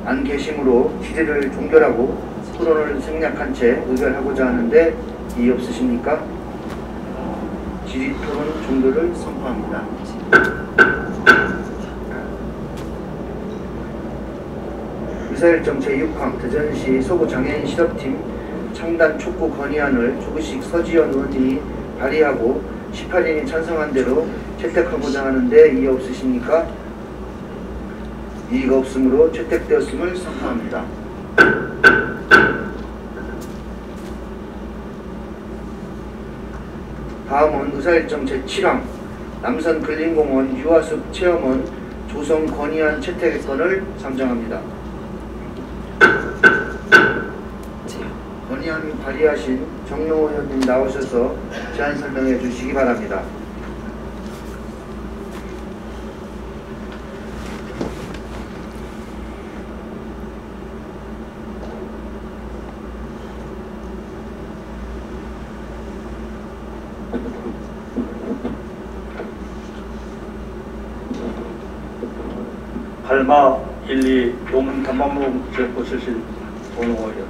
C: 안 계시므로 질의를 종결하고 토론을 생략한 채 의결하고자 하는데 이의 없으십니까? 질의 토론 종료를 선포합니다. 의사일정 제6항 대전시 서구 장애인 실업팀 창단 촉구 건의안을 조규식 서지현 의원이 발의하고 18인이 찬성한 대로 채택하고자 하는데 이의 없으십니까? 이의가 없으므로 채택되었음을 선포합니다. 다음은 의사일정 제7항 남선 근린공원 유아숲 체험원 조성 건의안 채택건을 상정합니다. 건의안 발의하신 정용호 의원님 나오셔서 제안 설명해 주시기 바랍니다.
G: 갈마 1, 2 용문 단방로 지역구 출신 정용호 의원,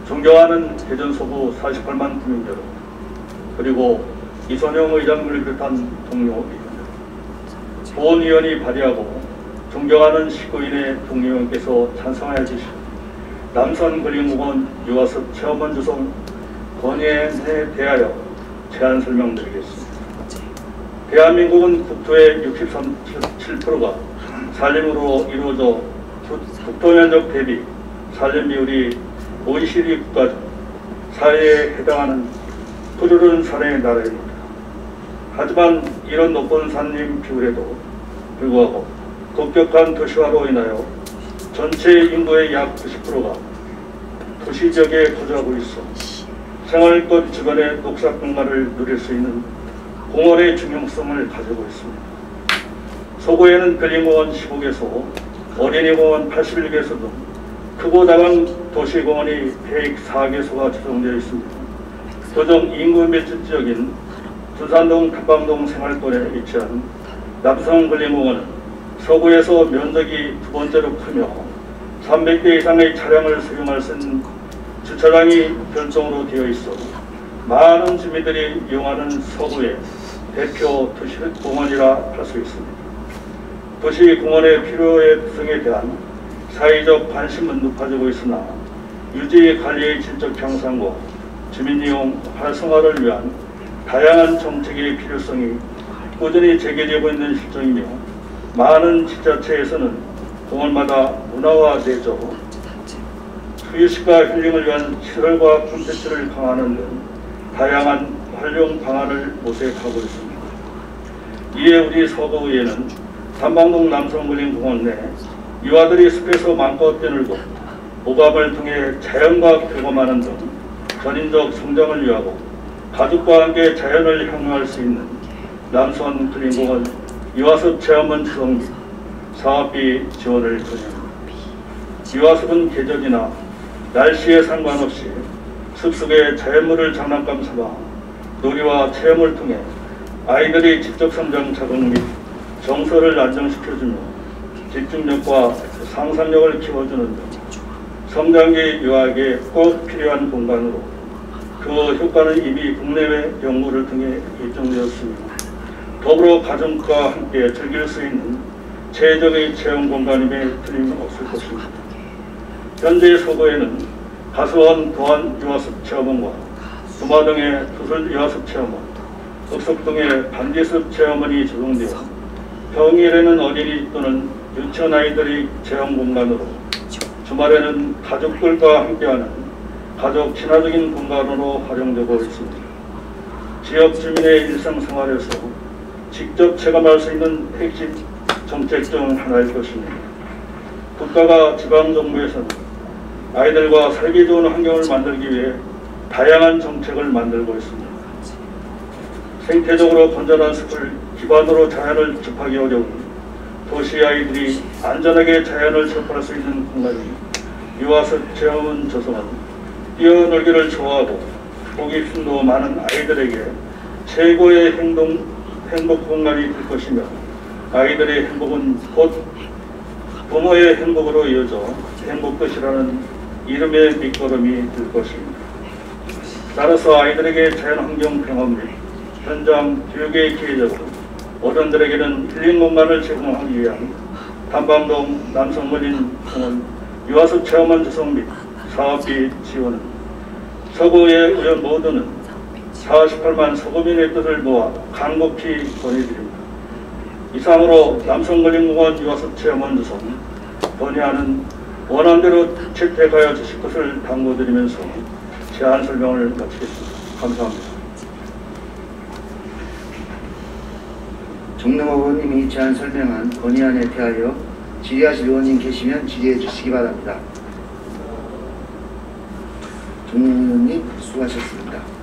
G: 존경하는 대전 서구 48만 국민 여러분, 그리고 이선영 의장님을 비롯한 동료 의원, 보원위원이 발의하고 존경하는 19인의 동료님께서 찬성하여 주신 남선 근린공원 유아숲 체험원 조성 건의안에 대하여 제안 설명드리겠습니다. 대한민국은 국토의 63.7%가 산림으로 이루어져 국토 면적 대비 산림 비율이 OECD 국가 중 사회에 해당하는 푸르른 산의 나라입니다. 하지만 이런 높은 산림 비율에도 불구하고 급격한 도시화로 인하여 전체 인구의 약 90%가 도시 지역에 거주하고 있어 생활권 주변의 녹색 공간을 누릴 수 있는 공원의 중요성을 가지고 있습니다. 서구에는 근린공원 15개소, 어린이공원 81개소 등 크고 작은 도시공원이 104개소가 조성되어 있습니다. 도정 인구 밀집 지역인 두산동 탐방동 생활권에 위치한 남성 근린공원은 서구에서 면적이 두 번째로 크며 300대 이상의 차량을 수용할 수 있는 주차장이 별도로 되어 있어 많은 주민들이 이용하는 서구의 대표 도시공원이라 할 수 있습니다. 도시공원의 필요성에 대한 사회적 관심은 높아지고 있으나 유지 관리의 질적 향상과 주민이용 활성화를 위한 다양한 정책의 필요성이 꾸준히 제기되고 있는 실정이며, 많은 지자체에서는 공원마다 문화와 내조, 휴식과 힐링을 위한 시설과 콘텐츠를 강화하는 등 다양한 활용 방안을 모색하고 있습니다. 이에 우리 서구의회는 단방동 남성근린공원 내 유아들이 숲에서 마음껏 뛰놀고 오감을 통해 자연과 교감하는 등 전인적 성장을 위하고 가족과 함께 자연을 향유할 수 있는 남선 근린공원 유아숲 체험원 조성 및 사업비 지원을 건의합니다. 유아숲은 계절이나 날씨에 상관없이 숲속의 자연물을 장난감 삼아 놀이와 체험을 통해 아이들의 지적 성장 자극 및 정서를 안정시켜주며 집중력과 상상력을 키워주는 등 성장기 유아에게 꼭 필요한 공간으로 그 효과는 이미 국내외 연구를 통해 입증되었습니다. 더불어 가족과 함께 즐길 수 있는 최적의 체험 공간임에 틀림없을 것입니다. 현재 서구에는 가수원 도안 유아숲 체험원과 두마동의 도솔 유아숲 체험원, 흑석동의 반지숲 체험원이 조성되어 평일에는 어린이 또는 유치원 아이들이 체험 공간으로, 주말에는 가족들과 함께하는 가족 친화적인 공간으로 활용되고 있습니다. 지역 주민의 일상생활에서 직접 체감할 수 있는 핵심 정책 중 하나일 것입니다. 국가가 지방정부에서는 아이들과 살기 좋은 환경을 만들기 위해 다양한 정책을 만들고 있습니다. 생태적으로 건전한 숲을 기반으로 자연을 접하기 어려운 도시 아이들이 안전하게 자연을 접할 수 있는 공간이 유아숲 체험원 조성은 뛰어놀기를 좋아하고 호기심도 많은 아이들에게 최고의 행복 공간이 될 것이며, 아이들의 행복은 곧 부모의 행복으로 이어져 행복도시라는 이름의 밑거름이 될 것입니다. 따라서 아이들에게 자연환경 경험 및 현장 교육의 기회적으로 어른들에게는 힐링 공간을 제공하기 위한 단방동 남성문인 공원 유아숲 체험원 조성 및 사업비 지원은 서구의 의원 모두는 48만 서구민의 뜻을 모아 간곡히 권해드립니다. 이상으로 남성문인공원 유아숲 체험원 조성 건의안은 원안대로 채택하여 주실 것을 당부드리면서 제안 설명을 마치겠습니다. 감사합니다.
C: 정능호 의원님이 제안 설명한 건의안에 대하여 질의하실 의원님 계시면 질의해 주시기 바랍니다. 정능호 의원님 수고하셨습니다.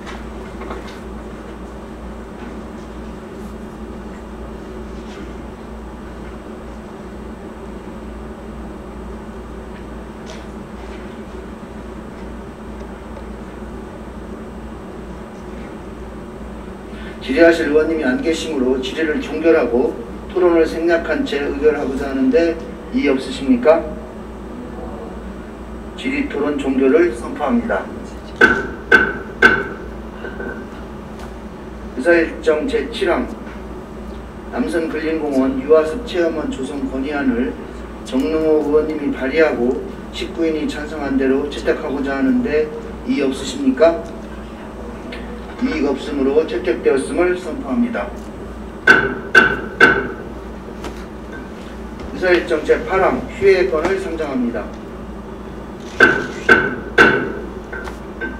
C: 질의하실 의원님이 안 계시므로 질의를 종결하고 토론을 생략한 채 의결하고자 하는데 이의 없으십니까? 질의 토론 종결을 선포합니다. 의사일정 제7항 남성근린공원 유아숲 체험원 조성 건의안을 정능호 의원님이 발의하고 19인이 찬성한 대로 채택하고자 하는데 이의 없으십니까? 이의가 없으므로 채택되었음을 선포합니다. 의사일정 제8항 휴회권을 상정합니다.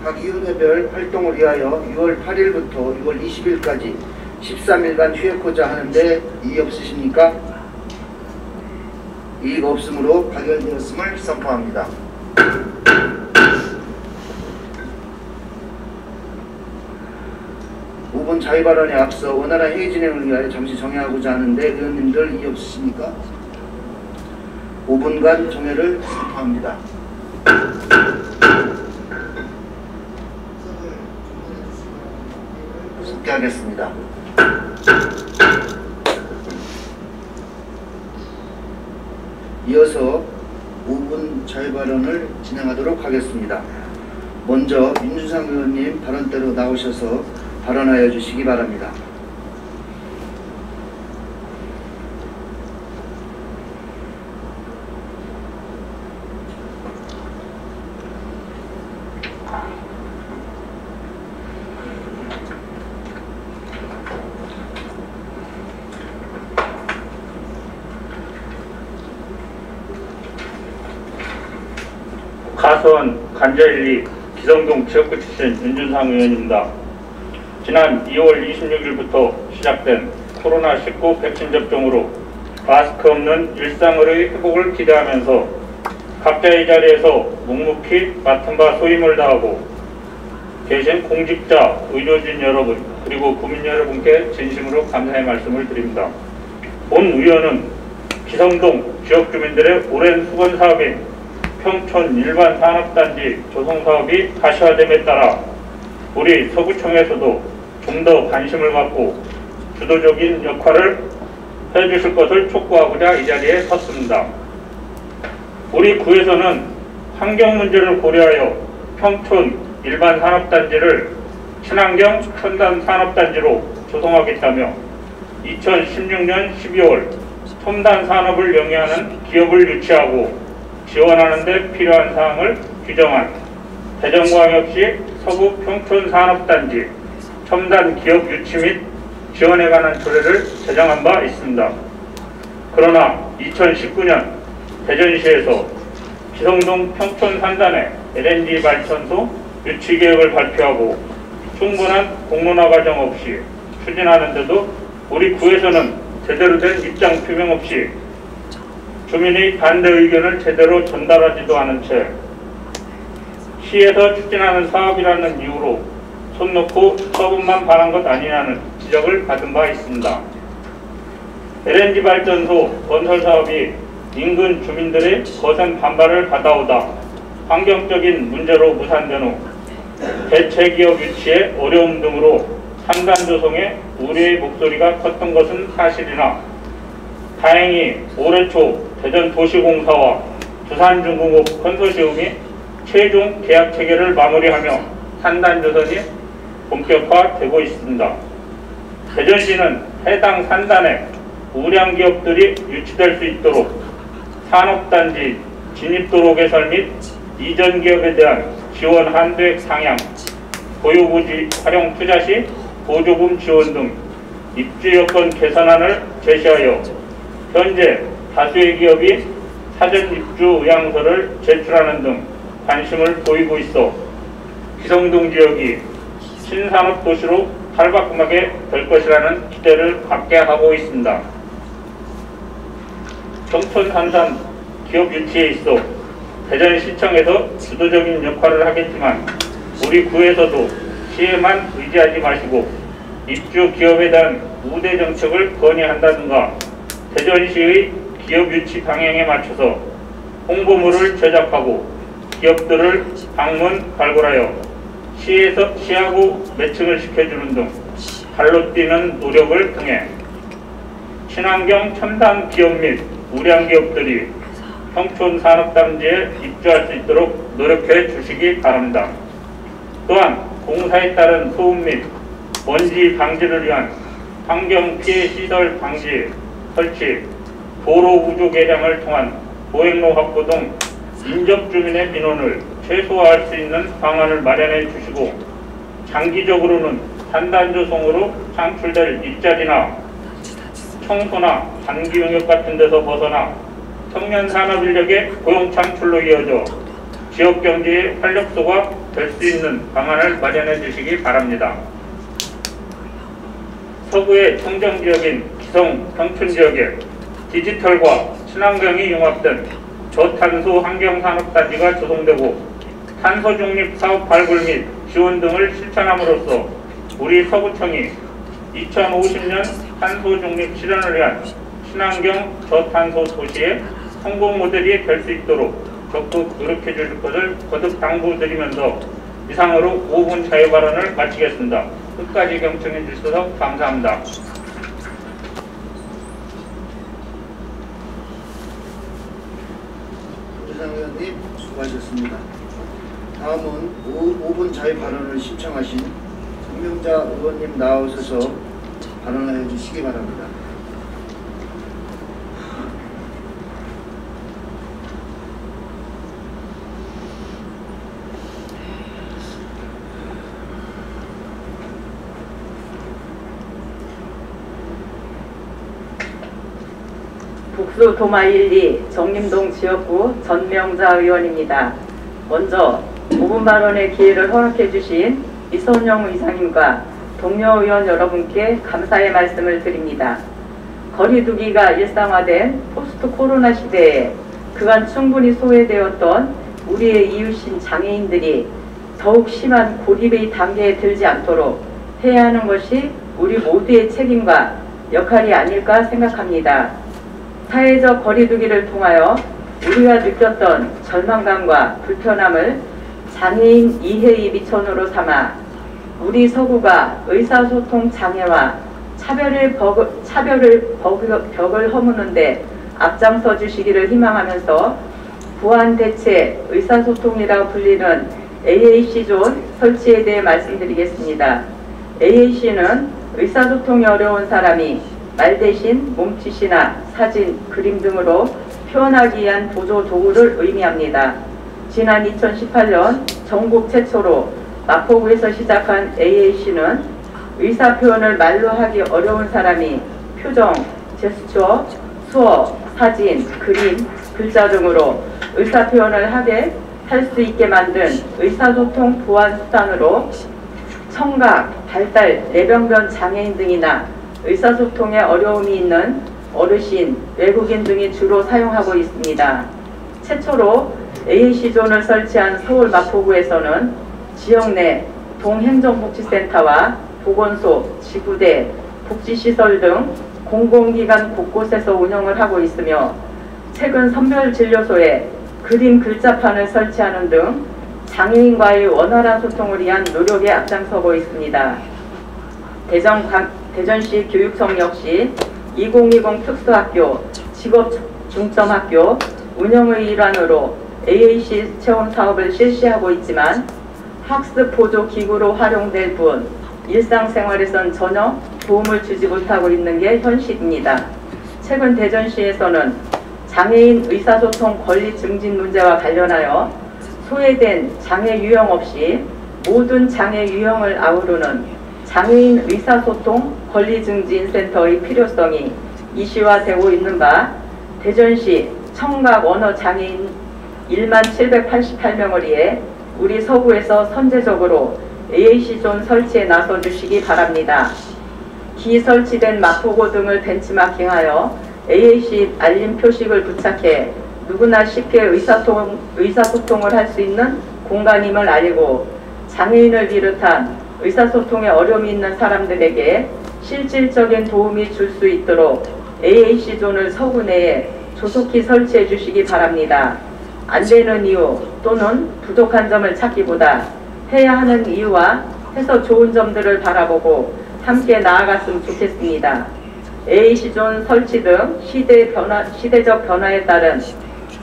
C: 각 위원회별 활동을 위하여 6월 8일부터 6월 20일까지 13일간 휴회코자 하는데 이의 없으십니까? 이의가 없으므로 가결되었음을 선포합니다. 자유발언에 앞서 원활한 회의 진행을 위하여 잠시 정회하고자 하는데 의원님들 이의 없으십니까? 5분간 정회를 선포합니다. 속개하겠습니다. 이어서 5분 자유발언을 진행하도록 하겠습니다. 먼저 민준상 의원님 발언대로 나오셔서 발언하여 주시기 바랍니다.
G: 가수원 간자1리 기성동 지역구 출신 윤준상 의원입니다. 지난 2월 26일부터 시작된 코로나19 백신 접종으로 마스크 없는 일상의 회복을 기대하면서 각자의 자리에서 묵묵히 맡은 바 소임을 다하고 계신 공직자, 의료진 여러분, 그리고 국민 여러분께 진심으로 감사의 말씀을 드립니다. 본 의원은 기성동 지역 주민들의 오랜 수건 사업인 평촌 일반 산업단지 조성 사업이 가시화됨에 따라 우리 서구청에서도 좀 더 관심을 갖고 주도적인 역할을 해주실 것을 촉구하고자 이 자리에 섰습니다. 우리 구에서는 환경 문제를 고려하여 평촌 일반 산업단지를 친환경 첨단 산업단지로 조성하겠다며 2016년 12월 첨단 산업을 영위하는 기업을 유치하고 지원하는 데 필요한 사항을 규정한 대전광역시 서구 평촌 산업단지 첨단 기업 유치 및 지원에 관한 조례를 제정한 바 있습니다. 그러나 2019년 대전시에서 기성동 평촌 산단의 LNG 발전소 유치 계획을 발표하고 충분한 공론화 과정 없이 추진하는데도 우리 구에서는 제대로 된 입장 표명 없이 주민의 반대 의견을 제대로 전달하지도 않은 채 시에서 추진하는 사업이라는 이유로 손 놓고 처분만 바란 것 아니냐는 지적을 받은 바 있습니다. LNG 발전소 건설 사업이 인근 주민들의 거센 반발을 받아오다 환경적인 문제로 무산된 후 대체기업 유치의 어려움 등으로 산단 조성에 우려의 목소리가 컸던 것은 사실이나 다행히 올해 초 대전도시공사와 두산중공업 컨소시엄이 최종 계약 체결을 마무리하며 산단조선이 본격화되고 있습니다. 대전시는 해당 산단에 우량기업들이 유치될 수 있도록 산업단지 진입도로 개설 및 이전 기업에 대한 지원 한도액 상향, 보유부지 활용 투자 시 보조금 지원 등 입주 여건 개선안을 제시하여 현재 다수의 기업이 사전 입주 의향서를 제출하는 등 관심을 보이고 있어 기성동 지역이 신산업 도시로 탈바꿈하게 될 것이라는 기대를 갖게 하고 있습니다. 청천 산단 기업 유치에 있어 대전시청에서 주도적인 역할을 하겠지만 우리 구에서도 시에만 의지하지 마시고 입주 기업에 대한 우대 정책을 건의한다든가 대전시의 기업 유치 방향에 맞춰서 홍보물을 제작하고 기업들을 방문 발굴하여 시하고 매칭을 시켜주는 등 발로 뛰는 노력을 통해 친환경 첨단 기업 및 우량 기업들이 평촌 산업단지에 입주할 수 있도록 노력해 주시기 바랍니다. 또한 공사에 따른 소음 및 먼지 방지를 위한 환경 피해 시설 방지 설치, 도로 구조 개량을 통한 보행로 확보 등 인접 주민의 민원을 최소화할 수 있는 방안을 마련해 주시고 장기적으로는 산단조성으로 창출될 일자리나 청소나 단기 용역 같은 데서 벗어나 청년 산업 인력의 고용 창출로 이어져 지역 경제의 활력소가 될 수 있는 방안을 마련해 주시기 바랍니다. 서구의 청정 지역인 기성 평촌 지역에 디지털과 친환경이 융합된 저탄소 환경산업단지가 조성되고 탄소 중립 사업 발굴 및 지원 등을 실천함으로써 우리 서구청이 2050년 탄소 중립 실현을 위한 친환경 저탄소 도시의 성공 모델이 될 수 있도록 적극 노력해 주실 것을 거듭 당부드리면서 이상으로 5분 자유 발언을 마치겠습니다. 끝까지 경청해 주셔서 감사합니다.
C: 조장 의원님 수고하셨습니다. 다음은 5분 자유 발언을 신청하신 정명자 의원님 나오셔서 발언을 해주시기 바랍니다.
D: 북수 도마 1, 2 정림동 지역구 전명자 의원입니다. 먼저 5분 발언의 기회를 허락해 주신 이선영 의장님과 동료 의원 여러분께 감사의 말씀을 드립니다. 거리두기가 일상화된 포스트 코로나 시대에 그간 충분히 소외되었던 우리의 이웃인 장애인들이 더욱 심한 고립의 단계에 들지 않도록 해야 하는 것이 우리 모두의 책임과 역할이 아닐까 생각합니다. 사회적 거리두기를 통하여 우리가 느꼈던 절망감과 불편함을 장애인 이해의 미천으로 삼아 우리 서구가 의사소통 장애와 차별을 벽을 허무는데 앞장서 주시기를 희망하면서 부안대체 의사소통이라고 불리는 AAC존 설치에 대해 말씀드리겠습니다. AAC는 의사소통이 어려운 사람이 말 대신 몸짓이나 사진, 그림 등으로 표현하기 위한 보조 도구를 의미합니다. 지난 2018년 전국 최초로 마포구에서 시작한 AAC는 의사표현을 말로 하기 어려운 사람이 표정, 제스처, 수어, 사진, 그림, 글자 등으로 의사표현을 하게 할 수 있게 만든 의사소통 보완 수단으로 청각, 발달, 뇌병변 장애인 등이나 의사소통에 어려움이 있는 어르신, 외국인 등이 주로 사용하고 있습니다. 최초로 AAC존을 설치한 서울 마포구에서는 지역 내 동행정복지센터와 보건소, 지구대, 복지시설 등 공공기관 곳곳에서 운영을 하고 있으며 최근 선별진료소에 그림 글자판을 설치하는 등 장애인과의 원활한 소통을 위한 노력에 앞장서고 있습니다. 대전시 교육청 역시 2020 특수학교, 직업중점학교 운영의 일환으로 AAC 체험 사업을 실시하고 있지만 학습 보조 기구로 활용될 뿐 일상생활에선 전혀 도움을 주지 못하고 있는 게 현실입니다. 최근 대전시에서는 장애인 의사소통 권리 증진 문제와 관련하여 소외된 장애 유형 없이 모든 장애 유형을 아우르는 장애인 의사소통 권리증진센터의 필요성이 이슈화되고 있는 바 대전시 청각 언어 장애인 1788명을 위해 우리 서구에서 선제적으로 AAC존 설치에 나서 주시기 바랍니다. 기설치된 마포고 등을 벤치마킹하여 AAC 알림 표식을 부착해 누구나 쉽게 의사소통을 할 수 있는 공간임을 알리고 장애인을 비롯한 의사소통에 어려움이 있는 사람들에게 실질적인 도움이 줄 수 있도록 AAC존을 서구 내에 조속히 설치해 주시기 바랍니다. 안 되는 이유 또는 부족한 점을 찾기보다 해야 하는 이유와 해서 좋은 점들을 바라보고 함께 나아갔으면 좋겠습니다. AAC존 설치 등 시대적 변화에 따른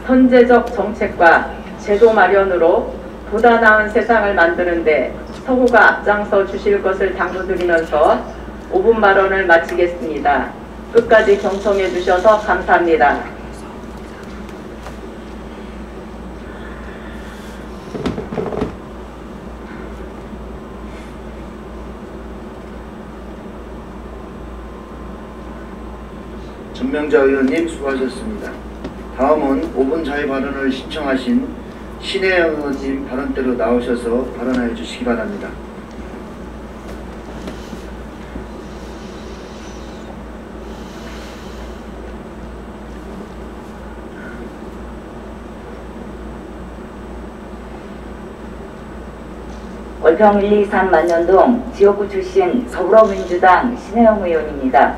D: 선제적 정책과 제도 마련으로 보다 나은 세상을 만드는데 서구가 앞장서 주실 것을 당부드리면서 5분 발언을 마치겠습니다. 끝까지 경청해 주셔서 감사합니다.
C: 전명자 의원님 수고하셨습니다. 다음은 5분 자유 발언을 신청하신 신혜영 의원님 발언대로 나오셔서 발언하여 주시기 바랍니다.
H: 월평 123 만년동 지역구 출신 더불어민주당 신혜영 의원입니다.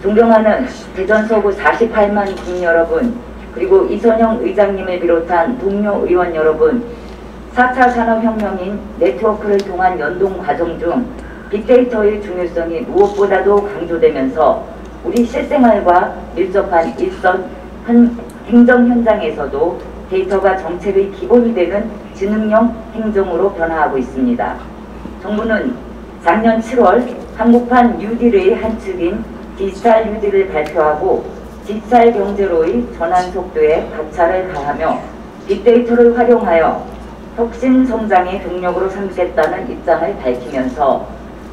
H: 존경하는 대전 서구 48만 국민 여러분, 그리고 이선영 의장님을 비롯한 동료 의원 여러분, 4차 산업혁명인 네트워크를 통한 연동 과정 중 빅데이터의 중요성이 무엇보다도 강조되면서 우리 실생활과 밀접한 일선 행정 현장에서도 데이터가 정책의 기본이 되는 지능형 행정으로 변화하고 있습니다. 정부는 작년 7월 한국판 뉴딜의 한 축인 디지털 뉴딜을 발표하고 디지털 경제로의 전환 속도에 박차를 가하며 빅데이터를 활용하여 혁신 성장의 동력으로 삼겠다는 입장을 밝히면서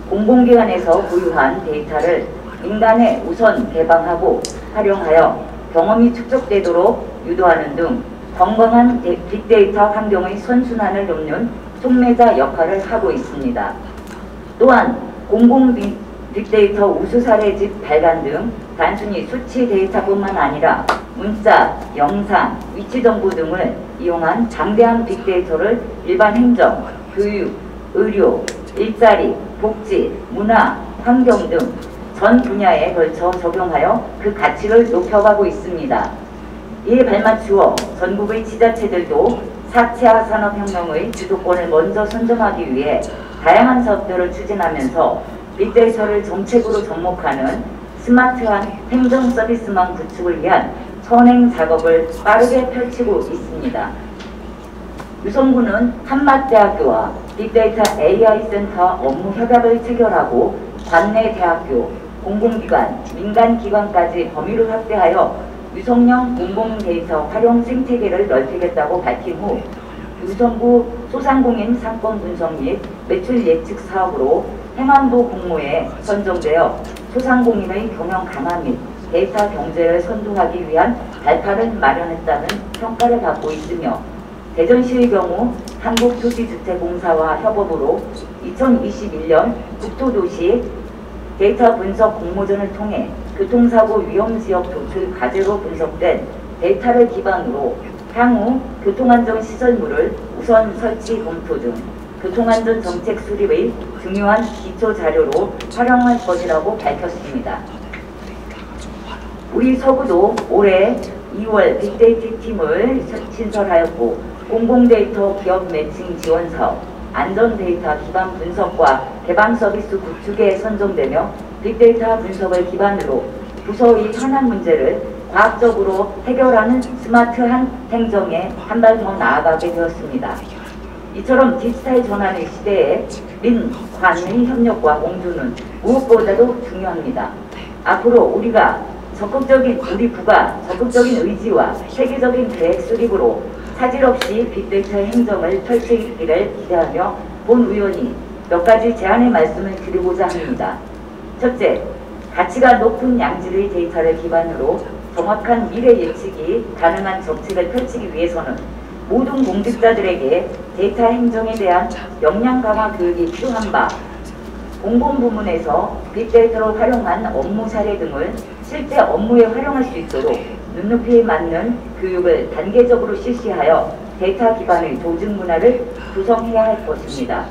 H: 공공기관에서 보유한 데이터를 민간에 우선 개방하고 활용하여 경험이 축적되도록 유도하는 등 건강한 빅데이터 환경의 선순환을 돕는 촉매자 역할을 하고 있습니다. 또한 공공 빅데이터 우수 사례집 발간 등 단순히 수치 데이터뿐만 아니라 문자, 영상, 위치 정보 등을 이용한 장대한 빅데이터를 일반 행정, 교육, 의료, 일자리, 복지, 문화, 환경 등 전 분야에 걸쳐 적용하여 그 가치를 높여가고 있습니다. 이에 발맞추어 전국의 지자체들도 4차 산업혁명의 주도권을 먼저 선점하기 위해 다양한 사업들을 추진하면서 빅데이터를 정책으로 접목하는 스마트한 행정 서비스망 구축을 위한 선행 작업을 빠르게 펼치고 있습니다. 유성구는 한맛대학교와 빅데이터 AI 센터 업무 협약을 체결하고 관내 대학교, 공공기관, 민간기관까지 범위를 확대하여 유성형 공공데이터 활용 생태계를 넓히겠다고 밝힌 후 유성구 소상공인 상권 분석 및 매출 예측 사업으로 행안부 공모에 선정되어 소상공인의 경영 강화 및 데이터 경제를 선도하기 위한 발판을 마련했다는 평가를 받고 있으며 대전시의 경우 한국토지주택공사와 협업으로 2021년 국토도시 데이터 분석 공모전을 통해 교통사고 위험지역 도출 과제로 분석된 데이터를 기반으로 향후 교통안전시설물을 우선 설치 검토 등 교통안전 정책 수립의 중요한 기초자료로 활용할 것이라고 밝혔습니다. 우리 서구도 올해 2월 빅데이터 팀을 신설하였고 공공데이터 기업 매칭 지원 사업, 안전데이터 기반 분석과 개방 서비스 구축에 선정되며 빅데이터 분석을 기반으로 부서의 현안 문제를 과학적으로 해결하는 스마트한 행정에 한 발 더 나아가게 되었습니다. 이처럼 디지털 전환의 시대에 민, 관의 협력과 공조는 무엇보다도 중요합니다. 앞으로 우리 부가 적극적인 의지와 세계적인 계획 수립으로 차질 없이 빅데이터 행정을 펼치기를 기대하며 본 의원이 몇 가지 제안의 말씀을 드리고자 합니다. 첫째, 가치가 높은 양질의 데이터를 기반으로 정확한 미래 예측이 가능한 정책을 펼치기 위해서는 모든 공직자들에게 데이터 행정에 대한 역량 강화 교육이 필요한 바, 공공부문에서 빅데이터로 활용한 업무 사례 등을 실제 업무에 활용할 수 있도록 눈높이에 맞는 교육을 단계적으로 실시하여 데이터 기반의 조직 문화를 구성해야 할 것입니다.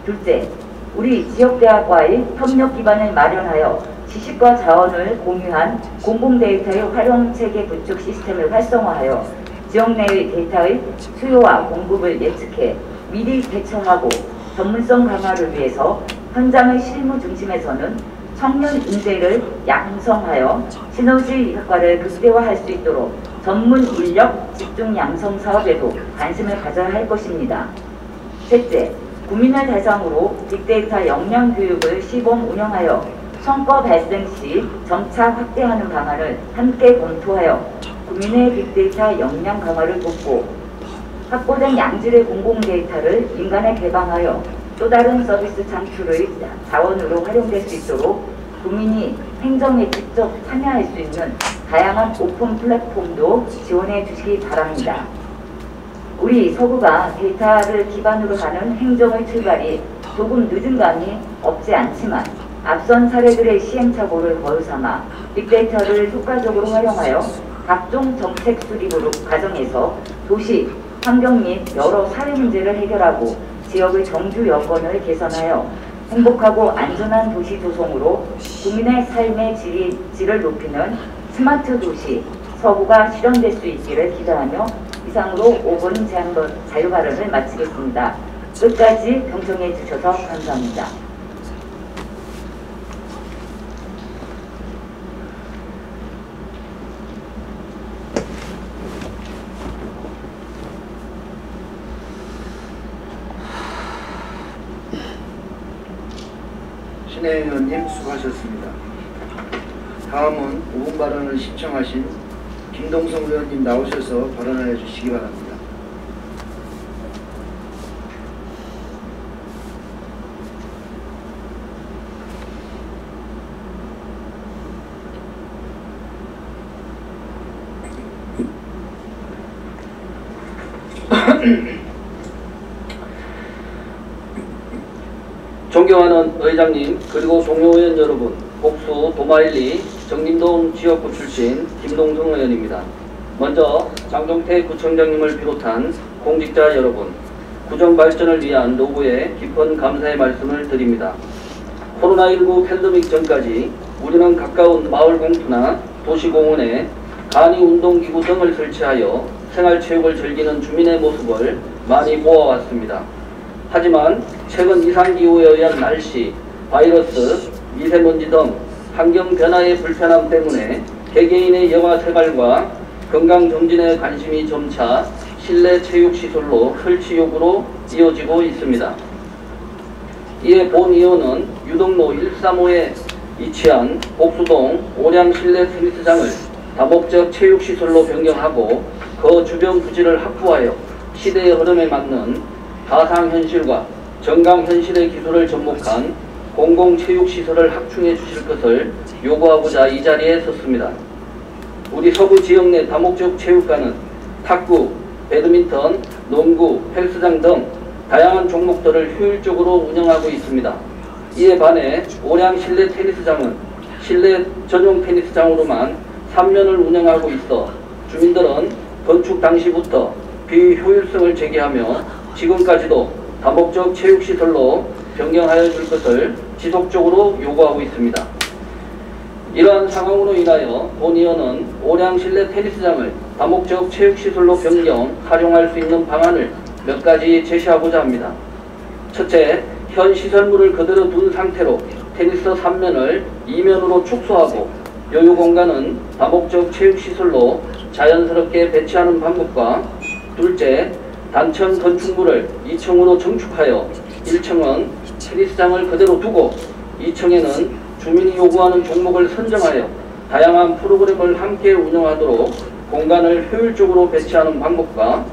H: 둘째, 우리 지역대학과의 협력 기반을 마련하여 지식과 자원을 공유한 공공데이터의 활용체계 구축 시스템을 활성화하여 지역 내의 데이터의 수요와 공급을 예측해 미리 대처하고 전문성 강화를 위해서 현장의 실무 중심에서는 청년 인재를 양성하여 시너지 효과를 극대화할 수 있도록 전문 인력 집중 양성 사업에도 관심을 가져야 할 것입니다. 셋째, 국민을 대상으로 빅데이터 역량 교육을 시범 운영하여 성과 발생 시 점차 확대하는 방안을 함께 검토하여 국민의 빅데이터 역량 강화를 돕고 확보된 양질의 공공데이터를 인간에 개방하여 또 다른 서비스 창출의 자원으로 활용될 수 있도록 국민이 행정에 직접 참여할 수 있는 다양한 오픈 플랫폼도 지원해 주시기 바랍니다. 우리 서구가 데이터를 기반으로 하는 행정의 출발이 조금 늦은 감이 없지 않지만 앞선 사례들의 시행착오를 거유삼아 빅데이터를 효과적으로 활용하여 각종 정책 수립 과정에서 도시, 환경 및 여러 사회 문제를 해결하고 지역의 정주 여건을 개선하여 행복하고 안전한 도시 조성으로 국민의 삶의 질을 높이는 스마트 도시 서구가 실현될 수 있기를 기대하며 이상으로 5분 자유 발언을 마치겠습니다. 끝까지 경청해 주셔서 감사합니다.
C: 신혜 의원님 수고하셨습니다. 다음은 5분 발언을 신청하신 김동성 의원님 나오셔서 발언해 주시기 바랍니다.
I: 존경하는 의장님 그리고 동료 의원 여러분, 복수 도마1, 정림동 지역구 출신 김동성 의원입니다. 먼저 장종태 구청장님을 비롯한 공직자 여러분, 구정 발전을 위한 노고에 깊은 감사의 말씀을 드립니다. 코로나19 팬데믹 전까지 우리는 가까운 마을 공터나 도시공원에 간이 운동기구 등을 설치하여 생활체육을 즐기는 주민의 모습을 많이 보아왔습니다. 하지만 최근 이상기후에 의한 날씨, 바이러스, 미세먼지 등 환경 변화의 불편함 때문에 개개인의 여가 생활과 건강 정진에 관심이 점차 실내 체육시설로 설치 요구로 이어지고 있습니다. 이에 본 의원은 유동로 135에 위치한 복수동 오량 실내 테니스장을 다목적 체육시설로 변경하고 그 주변 부지를 확보하여 시대의 흐름에 맞는 가상현실과 정강현실의 기술을 접목한 공공체육시설을 확충해 주실 것을 요구하고자 이 자리에 섰습니다. 우리 서구 지역 내 다목적 체육관은 탁구, 배드민턴, 농구, 헬스장 등 다양한 종목들을 효율적으로 운영하고 있습니다. 이에 반해 오량 실내 테니스장은 실내 전용 테니스장으로만 3년을 운영하고 있어 주민들은 건축 당시부터 비효율성을 제기하며 지금까지도 다목적 체육시설로 변경하여 줄 것을 지속적으로 요구하고 있습니다. 이러한 상황으로 인하여 본 의원은 오량 실내 테니스장을 다목적 체육시설로 변경, 활용할 수 있는 방안을 몇 가지 제시하고자 합니다. 첫째, 현 시설물을 그대로 둔 상태로 테니스 3면을 2면으로 축소하고 여유 공간은 다목적 체육시설로 자연스럽게 배치하는 방법과 둘째, 단층 건축물을 2층으로 증축하여 1층은 테니스장을 그대로 두고 2층에는 주민이 요구하는 종목을 선정하여 다양한 프로그램을 함께 운영하도록 공간을 효율적으로 배치하는 방법과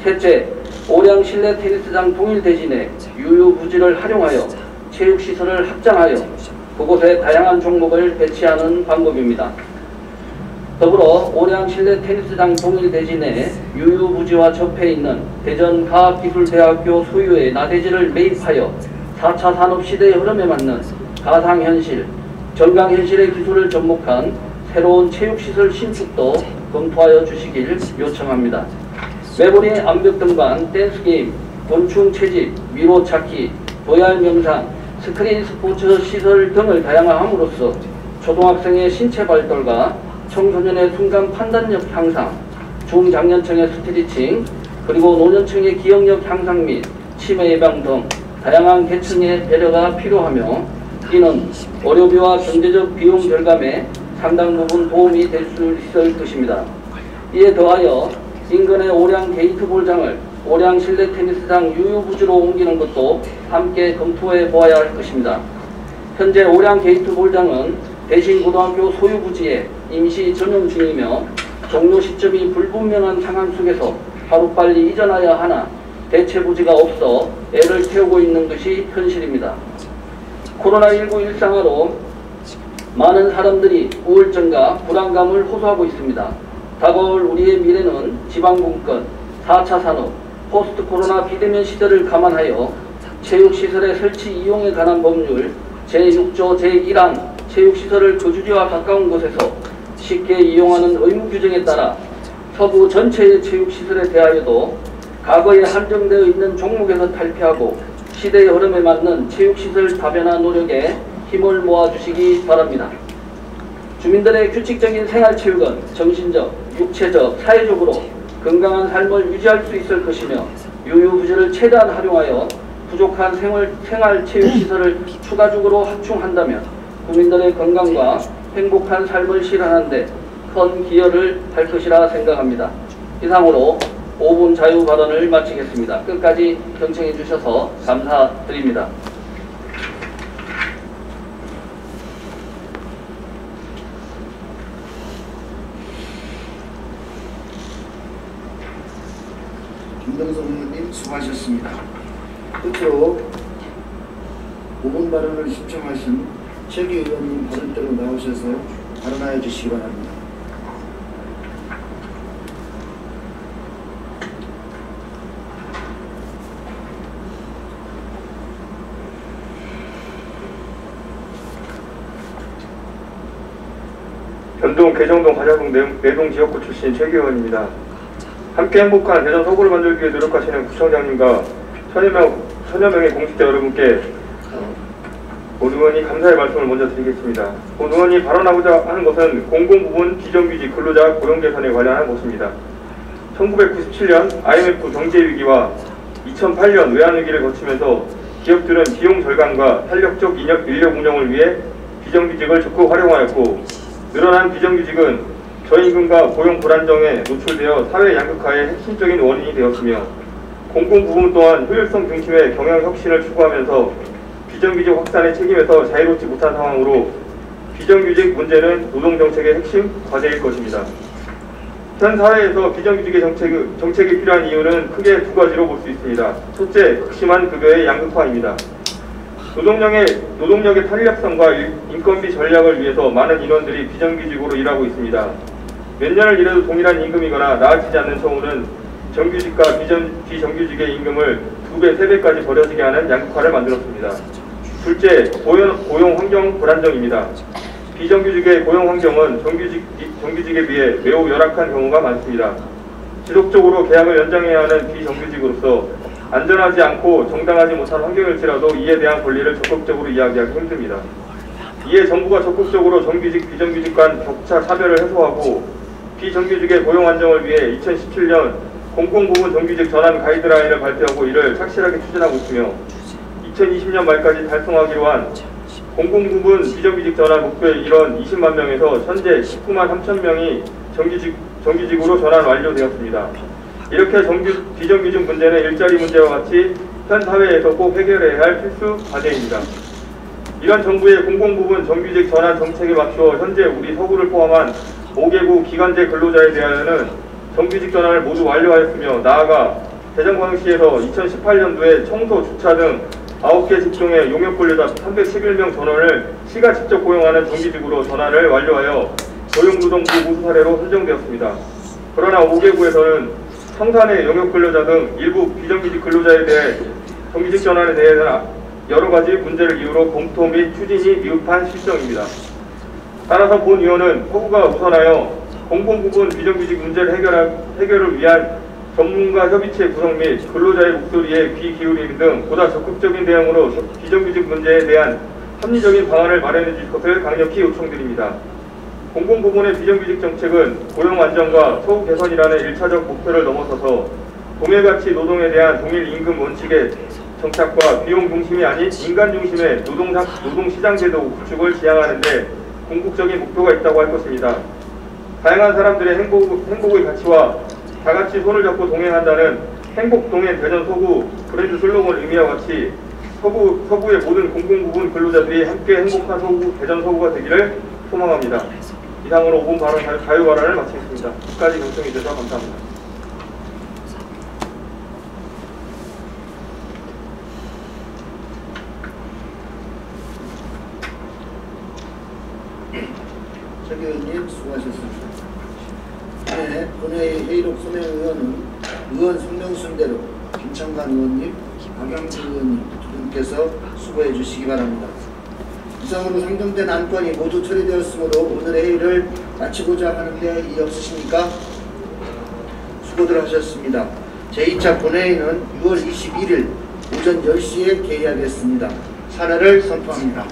I: 셋째, 오량 실내 테니스장 동일 대진에 유유부지를 활용하여 체육시설을 확장하여 그곳에 다양한 종목을 배치하는 방법입니다. 더불어 오량 실내 테니스장 동일 대진에 유유부지와 접해 있는 대전과학기술대학교 소유의 나대지를 매입하여 4차 산업시대의 흐름에 맞는 가상현실, 전강현실의 기술을 접목한 새로운 체육시설 신축도 검토하여 주시길 요청합니다. 메모리 암벽등반, 댄스게임, 곤충 채집, 미로 찾기, VR 명상, 스크린 스포츠 시설 등을 다양화함으로써 초등학생의 신체 발달과 청소년의 순간 판단력 향상, 중장년층의 스트레칭, 그리고 노년층의 기억력 향상 및 치매 예방 등 다양한 계층의 배려가 필요하며 이는 의료비와 경제적 비용 절감에 상당 부분 도움이 될 수 있을 것입니다. 이에 더하여 인근의 오량 게이트볼장을 오량 실내 테니스장 유유부지로 옮기는 것도 함께 검토해 보아야 할 것입니다. 현재 오량 게이트볼장은 대신고등학교 소유부지에 임시 전용 중이며 종료 시점이 불분명한 상황 속에서 하루빨리 이전하여야 하나 대체 부지가 없어 애를 태우고 있는 것이 현실입니다. 코로나19 일상화로 많은 사람들이 우울증과 불안감을 호소하고 있습니다. 다가올 우리의 미래는 지방분권, 4차 산업, 포스트 코로나 비대면 시대를 감안하여 체육시설의 설치 이용에 관한 법률 제6조 제1항 체육시설을 거주지와 가까운 곳에서 쉽게 이용하는 의무 규정에 따라 서부 전체의 체육시설에 대하여도 과거에 한정되어 있는 종목에서 탈피하고 시대의 흐름에 맞는 체육시설 다변화 노력에 힘을 모아주시기 바랍니다. 주민들의 규칙적인 생활체육은 정신적, 육체적, 사회적으로 건강한 삶을 유지할 수 있을 것이며 유유부지를 최대한 활용하여 부족한 생활체육시설을 추가적으로 확충한다면 국민들의 건강과 행복한 삶을 실현하는 데 큰 기여를 할 것이라 생각합니다. 이상으로 5분 자유 발언을 마치겠습니다. 끝까지 경청해 주셔서 감사드립니다.
C: 김동석 의원님 수고하셨습니다. 끝으로 5분 발언을 신청하신 최기 의원님 발언대로 나오셔서 발언하여 주시기 바랍니다.
J: 변동, 개정동, 가자동, 내동 지역구 출신 최기 의원입니다. 함께 행복한 대전 서구를 만들기 위해 노력하시는 구청장님과 천여 명의 공직자 여러분께 본 의원이 감사의 말씀을 먼저 드리겠습니다. 본 의원이 발언하고자 하는 것은 공공부문 비정규직 근로자 고용 개선에 관련한 것입니다. 1997년 IMF 경제위기와 2008년 외환위기를 거치면서 기업들은 비용 절감과 탄력적 인력 운영을 위해 비정규직을 적극 활용하였고 늘어난 비정규직은 저임금과 고용 불안정에 노출되어 사회 양극화의 핵심적인 원인이 되었으며 공공부문 또한 효율성 중심의 경영 혁신을 추구하면서 비정규직 확산의 책임에서 자유롭지 못한 상황으로 비정규직 문제는 노동정책의 핵심 과제일 것입니다. 현 사회에서 비정규직의 정책이 필요한 이유는 크게 두 가지로 볼 수 있습니다. 첫째, 극심한 급여의 양극화입니다. 노동력의 탄력성과 인건비 전략을 위해서 많은 인원들이 비정규직으로 일하고 있습니다. 몇 년을 일해도 동일한 임금이거나 나아지지 않는 경우는 정규직과 비정규직의 임금을 2배, 3배까지 벌어지게 하는 양극화를 만들었습니다. 둘째, 고용 환경 불안정입니다. 비정규직의 고용 환경은 정규직에 비해 매우 열악한 경우가 많습니다. 지속적으로 계약을 연장해야 하는 비정규직으로서 안전하지 않고 정당하지 못한 환경일지라도 이에 대한 권리를 적극적으로 이야기하기 힘듭니다. 이에 정부가 적극적으로 정규직, 비정규직 간 격차 차별을 해소하고 비정규직의 고용 안정을 위해 2017년 공공부문 정규직 전환 가이드라인을 발표하고 이를 착실하게 추진하고 있으며 2020년 말까지 달성하기로 한 공공부문 비정규직 전환 목표의 일원 20만 명에서 현재 19만 3천 명이 정규직으로 전환 완료되었습니다. 이렇게 비정규직 문제는 일자리 문제와 같이 현 사회에서 꼭 해결해야 할 필수 과제입니다. 이런 정부의 공공부문 정규직 전환 정책에 맞추어 현재 우리 서구를 포함한 5개국 기관제 근로자에 대하여는 정규직 전환을 모두 완료하였으며, 나아가 대전광역시에서 2018년도에 청소, 주차 등 9개 직종의 용역 근로자 311명 전원을 시가 직접 고용하는 정규직으로 전환을 완료하여 고용노동부 우수 사례로 선정되었습니다. 그러나 5개국에서는 청산의 용역 근로자 등 일부 비정규직 근로자에 대해 정규직 전환에 대해서는 여러 가지 문제를 이유로 검토 및 추진이 미흡한 실정입니다. 따라서 본 의원은 서구가 우선하여 공공부문 비정규직 문제를 해결을 위한 전문가 협의체 구성 및 근로자의 목소리에 귀 기울이는 등 보다 적극적인 대응으로 비정규직 문제에 대한 합리적인 방안을 마련해 주실 것을 강력히 요청드립니다. 공공부문의 비정규직 정책은 고용 안정과 서구 개선이라는 1차적 목표를 넘어서서 동일가치 노동에 대한 동일 임금 원칙의 정착과 비용 중심이 아닌 인간 중심의 노동시장 제도 구축을 지향하는 데 궁극적인 목표가 있다고 할 것입니다. 다양한 사람들의 행복의 가치와 다같이 손을 잡고 동행한다는 행복동행 대전 서구 브랜드 슬로건을 의미와 같이 서구의 모든 공공부문 근로자들이 함께 행복한 대전 서구가 되기를 소망합니다. 이상으로 5분 발언 자유 발언을 마치겠습니다. 끝까지 경청해 주셔서 감사합니다.
C: 정 의원님 수고하셨습니다. 네, 본회의 회의록 소명 의원은 의원 성명순대로 김창관 의원님, 박영진 의원님 두 분께서 수고해 주시기 바랍니다. 이상으로 상정된 안건이 모두 처리되었으므로 오늘의 회의를 마치고자 하는데 이의 없으십니까? 수고들 하셨습니다. 제2차 본회의는 6월 21일 오전 10시에 개의하겠습니다. 사례를 선포합니다.